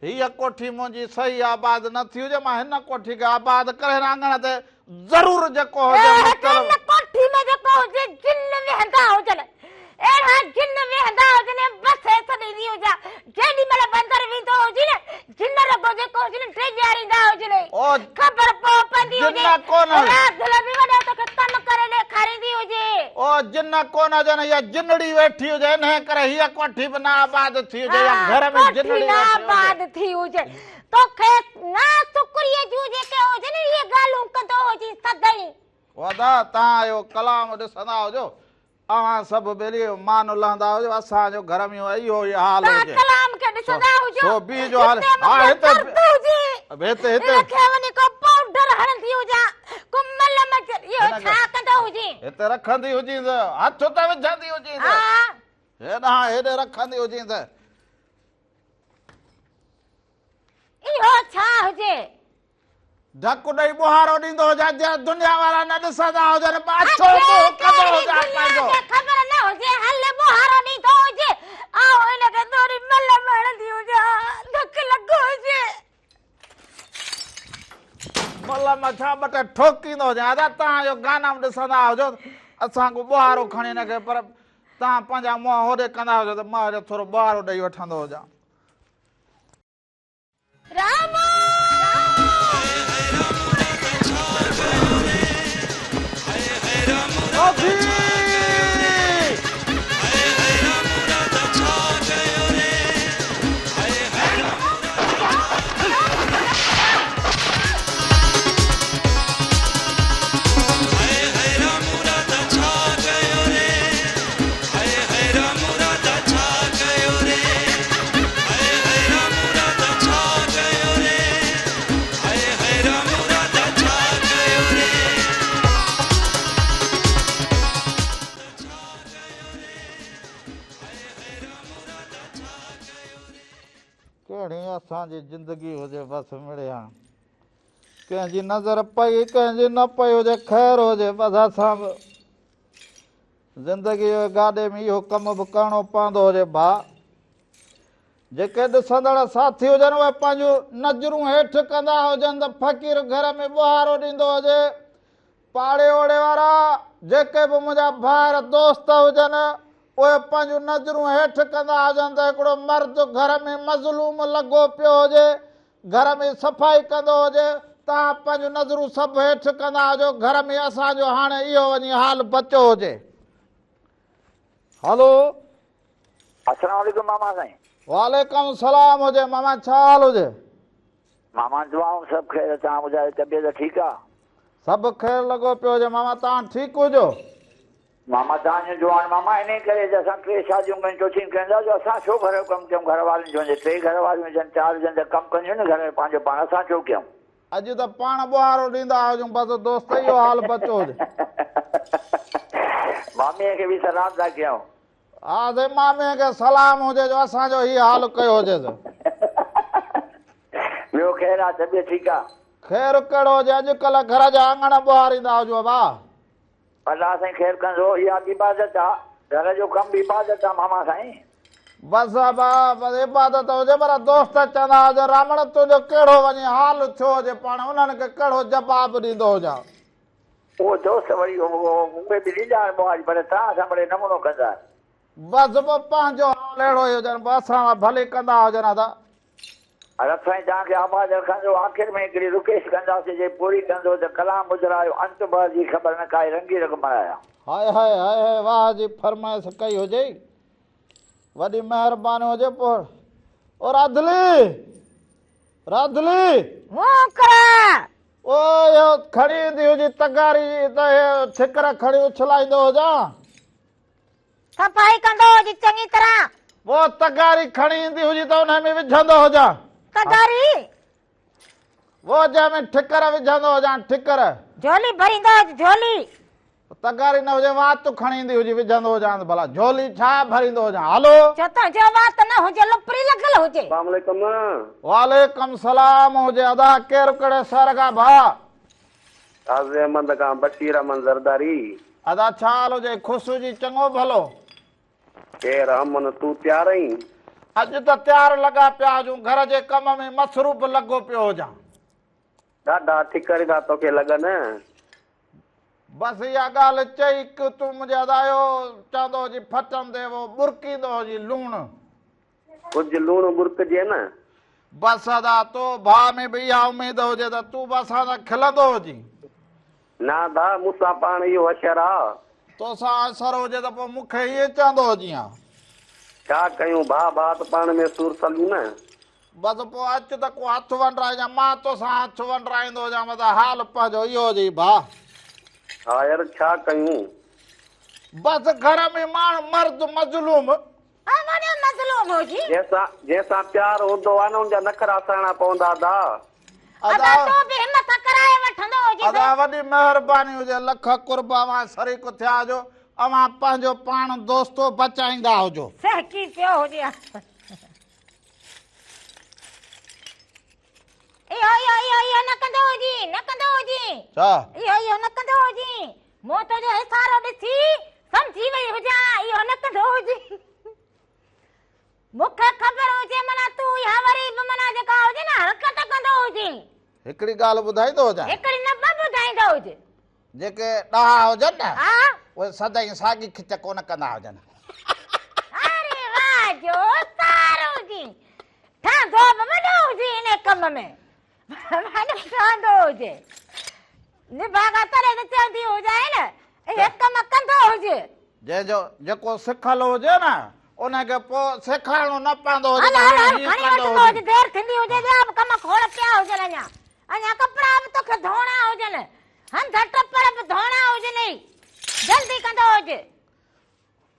हीअ कोठी मुंहिंजी सही आबाद न थी हुजे मां हिन कोठी खे आबाद करे आंगण ते ज़रूर जेको हुजे कोठी में जेको हुजे जिन वेहंदा हुजनि अहिड़ा जिन वेहंदा हुजनि बस छॾींदी हुजां जेॾी महिल बंदर वेंदो हुजे न जिन रगो जेको हुजे न टे ॾियारींदा हुजनि ख़बर पवंदी हुजे रात बि वॾो तोखे कमु करे ॾेखारींदी हुजे ओ जिन कोन हुजनि या जिनड़ी वेठी हुजे इन करे हीअ कोठी बि न आबाद थी हुजे या घर में जिनड़ी आबाद थी हुजे तोखे ना शुक्रिया जूं जेके हुजनि इहे ॻाल्हियूं कंदो हुजे सदाई वादा तव्हां आयो कलाम ॾिसंदा हुजो अवां सभु बेली मान लहंदा हुजो असांजो घर में इहो ई हाल हुजे कलाम खे ॾिसंदा हुजो सो बी जो हाल हा हिते खे वञी को पाउडर हणंदी हुजां को मल मच इहो छा कंदो हुजे हिते रखंदी हुजी त हथ त विझंदी हुजी त हेॾां हेॾे रखंदी हुजी त इहो छा हुजे ढक ॾेई बुहारो ॾींदो हुजे जे दुनिया वारा न ॾिसंदा हुजनि अछो मुंहुं कंदो हुजे पंहिंजो ख़बर न हुजे हल बुहारो ॾींदो हुजे आओ हिनखे थोरी मल हणंदी हुजे धक लॻो हुजे मल मथां ॿ टे ठोकींदो हुजे दादा तव्हांजो गाना ॾिसंदा हुजो असांखे बुहारो खणी हिनखे पर तव्हां पंहिंजा मुंहं होॾे कंदा हुजो त मां थोरो बुहारो ॾेई वठंदो हुजां राम असांजी ज़िंदगी हुजे बसि मिड़िया कंहिंजी नज़र पई कंहिंजी न पई हुजे ख़ैर हुजे बसि असां बि ज़िंदगी जो गाॾे में इहो कमु बि करिणो पवंदो हुजे भाउ जेके ॾिसंदड़ साथी हुजनि उहे पंहिंजूं नज़रूं हेठि कंदा हुजनि त फ़क़ीर घर में ॿुहारो ॾींदो हुजे पाड़े ओड़े वारा जेके बि मुंहिंजा भाइर दोस्त हुजनि उहे पंहिंजूं नज़रूं हेठि कंदा हुजनि त हिकिड़ो मर्द घर में मज़लूम लॻो पियो हुजे घर में सफ़ाई कंदो हुजे तव्हां पंहिंजूं नज़रूं सभु हेठि कंदा हुजो घर में असांजो हाणे इहो वञी हाल बचियो हुजे हलो अस्सलाम वालेकुम मामा साईं वालेकुम सलाम हुजे मामा छा हाल हुजे मामा दुआऊं सभु ख़ैर तव्हां ॿुधायो तबियत ठीकु आहे सभु ख़ैर लॻो पियो हुजे मामा तव्हां ठीकु हुजो मामा तव्हांजो जवान मामा इन करे त असां टे शादियूं कयूं चोथियूं कंदा जो असां छो घर जो कमु कयूं घर वारनि जो टे घर वारियूं हुजनि चारि हुजनि त कमु कयूं न घर में पंहिंजो पाण असां छो कयूं अॼु त पाण ॿुहारो ॾींदा हुजूं बसि दोस्त इहो हाल बचो हुजे मामीअ खे बि सलाम था कयूं हा साईं मामीअ खे सलाम हुजे जो असांजो हीउ हाल कयो हुजे त ॿियो ख़ैर आहे तबियत ठीकु आहे ख़ैर कहिड़ो हुजे अॼुकल्ह घर जा आंगण ॿुहारींदा हुजो भाउ अलाह साईं ख़ैर कंदो इहा इबादत आहे घर जो कमु बि इबादत आहे मामा साईं बसि भाउ बसि इबादत हुजे पर दोस्त चवंदा हुजे रामण तुंहिंजो कहिड़ो वञी हाल थियो हुजे पाण उन्हनि खे कहिड़ो जवाबु ॾींदो हुजां उहो दोस्त वरी उहे बि ॾींदा आहिनि ॿुहारी पर तव्हां सां वरी नमूनो कंदा बसि पोइ पंहिंजो हाल अहिड़ो ई हुजनि पोइ असां भली कंदा हुजनि अदा रब साईं तव्हांखे आबाद रखंदो आख़िर में हिकिड़ी रुकेश कंदासीं जे पूरी कंदो त कलाम ॿुधायो अंत भर जी ख़बर न काई रंगी रकमाया हाय हाय हाय हाय वाह जी फरमाइश कई हुजे वॾी महिरबानी हुजे पोइ ओ राधली राधली ओ इहो खणी ईंदी हुजे तगारी त ठिकर खणी उछलाईंदो हुजां सफ़ाई कंदो हुजे चङी तरह। वो तगारी खणी ईंदी हुजी त हुन में विझंदो हुजां। तगारी वो जंहिंमें ठिकर विझंदो हुजां, ठिकर। झोली भरींदो हुजे झोली। तगारी न हुजे वात खणी ईंदी हुजी विझंदो हुजां त भला झोली छा भरींदो हुजां। हलो छो त जो वात न हुजे लुपरी लॻल हुजे। अस्सलाम वालेकुम। वालेकुम सलाम हुजे। अदा केरु कड़े सर का भा? काज़ी अहमद खां बशीर अहमद ज़रदारी। अदा छा हाल हुजे? ख़ुशि जी चङो भलो? केर अमन तूं तयार आहीं? अॼु त तयारु लॻा पिया हुजूं, घर जे कम में मसरूफ़ लॻो पियो हुजां। ॾाढा ठिकर था तोखे लॻनि। बसि इहा ॻाल्हि चई कि तूं मुंहिंजे अदायो चवंदो हुजी फटंदे वो बुरकींदो हुजी लूणु। कुझु लूणु बुरकजे न। बसि अदा तो भाउ में बि इहा उमेद हुजे त तूं बि असां सां खिलंदो हुजी। ना दा मूंसां पाण इहो अशर आहे। तोसां असरु हुजे त पोइ मूंखे ईअं चवंदो हुजी हा। छा कयूं भाउ भाउ त पाण में सूर सलूं न। बसि पोइ अचु त को हथु वंडराइजां, मां तोसां हथु वंडराईंदो हुजां। मतिलबु हाल पंहिंजो इहो हुजे भाउ। हा यार छा कयूं। बसि घर में माण्हू मर्द मज़लूम। मज़लूम हुजी। जंहिंसां प्यार हूंदो आहे न हुनजा नखरा सहणा पवंदा दा। अदा तो बि हिम्मत कराए वठंदो हुजे। अदा वॾी महिरबानी हुजे, लख कुर्बा अवां शरीक थिया हुजो। अवां पंहिंजो पाण दोस्तो बचाईंदा हुजो। सहकी पियो हुजे। इहो न कंदो हुजी, न कंदो हुजी। छा? इहो न कंदो हुजी। मूं तुंहिंजो हिसारो ॾिसी सम्झी वई हुजां। इहो न कंदो हुजी। मूंखे ख़बर हुजे माना तूं इहा वरी बि माना जेका हुजे न हरकत कंदो हुजी। हिकिड़ी ॻाल्हि ॿुधाईंदो हुजां। हिकिड़ी न ॿ ॿुधाईंदो हुजे। जेके ॾहा हुजनि न हा उहे सदाईं साॻी खिच कोन कंदा हुजनि। अरे वाह जो सारो हुजी। ठहंदो बि वॾो हुजी इन कम में। ठहंदो हुजे। निभागा तॾहिं त चवंदी हुजाए न इहे कम कंदो हुजे। जंहिंजो जेको सिखल हुजे न उनखे पोइ सेखारिणो न पवंदो हुजे। खणी वठंदो हुजे। देरि थींदी हुजे ॿिया बि कम खोड़ पिया हुजनि। अञा कपिड़ा बि तोखे धोइणा हुजनि। हंध टपर बि धोइणा हुजनि। जल्दी कंदो हुजे।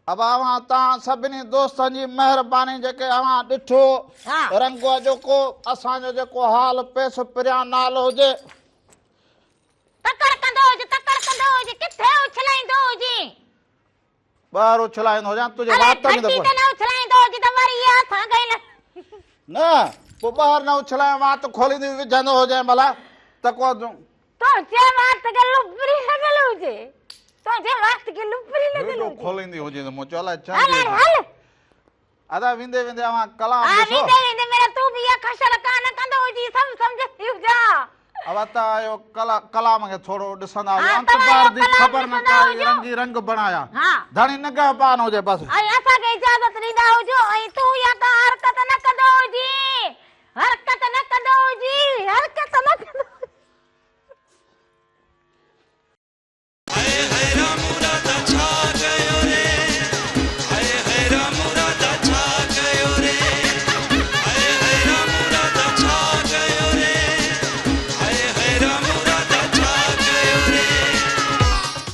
अब अवां तव्हां सभिनी दोस्तनि जी महिरबानी जेके अवां ॾिठो रंग जेको असांजो जेको हाल पेस परियां नाल हुजे। तकड़ कंदो हुजे, तकड़ कंदो हुजे। किथे उछलाईंदो हुजे? ॿाहिरि उछलाईंदो हुजां तुंहिंजे वात में न उछलाईंदो हुजे त वरी इहा असां गई न पोइ ॿाहिरि न उछलाए वात खोलींदी विझंदो हुजे भला त को तुंहिंजे वात खे लुपरी लॻल हुजे। तुंहिंजे वात खे लुपरी लॻल हुजे। खोलींदी हुजे त मूं चयो अलाए छा। हल अदा वेंदे वेंदे अवां कलाम ॾिसो। वेंदे वेंदे मेरा तूं बि इहा खशल कान कंदो हुजी। सभु सम्झंदी हुजां। अब तव्हां इहो कलाम खे थोरो ॾिसंदा हुजो। अंतबार दी ख़बर न काई रंगी रंग बणाया। धणी निगाह पान हुजे बसि। असांखे इजाज़त ॾींदा हुजो।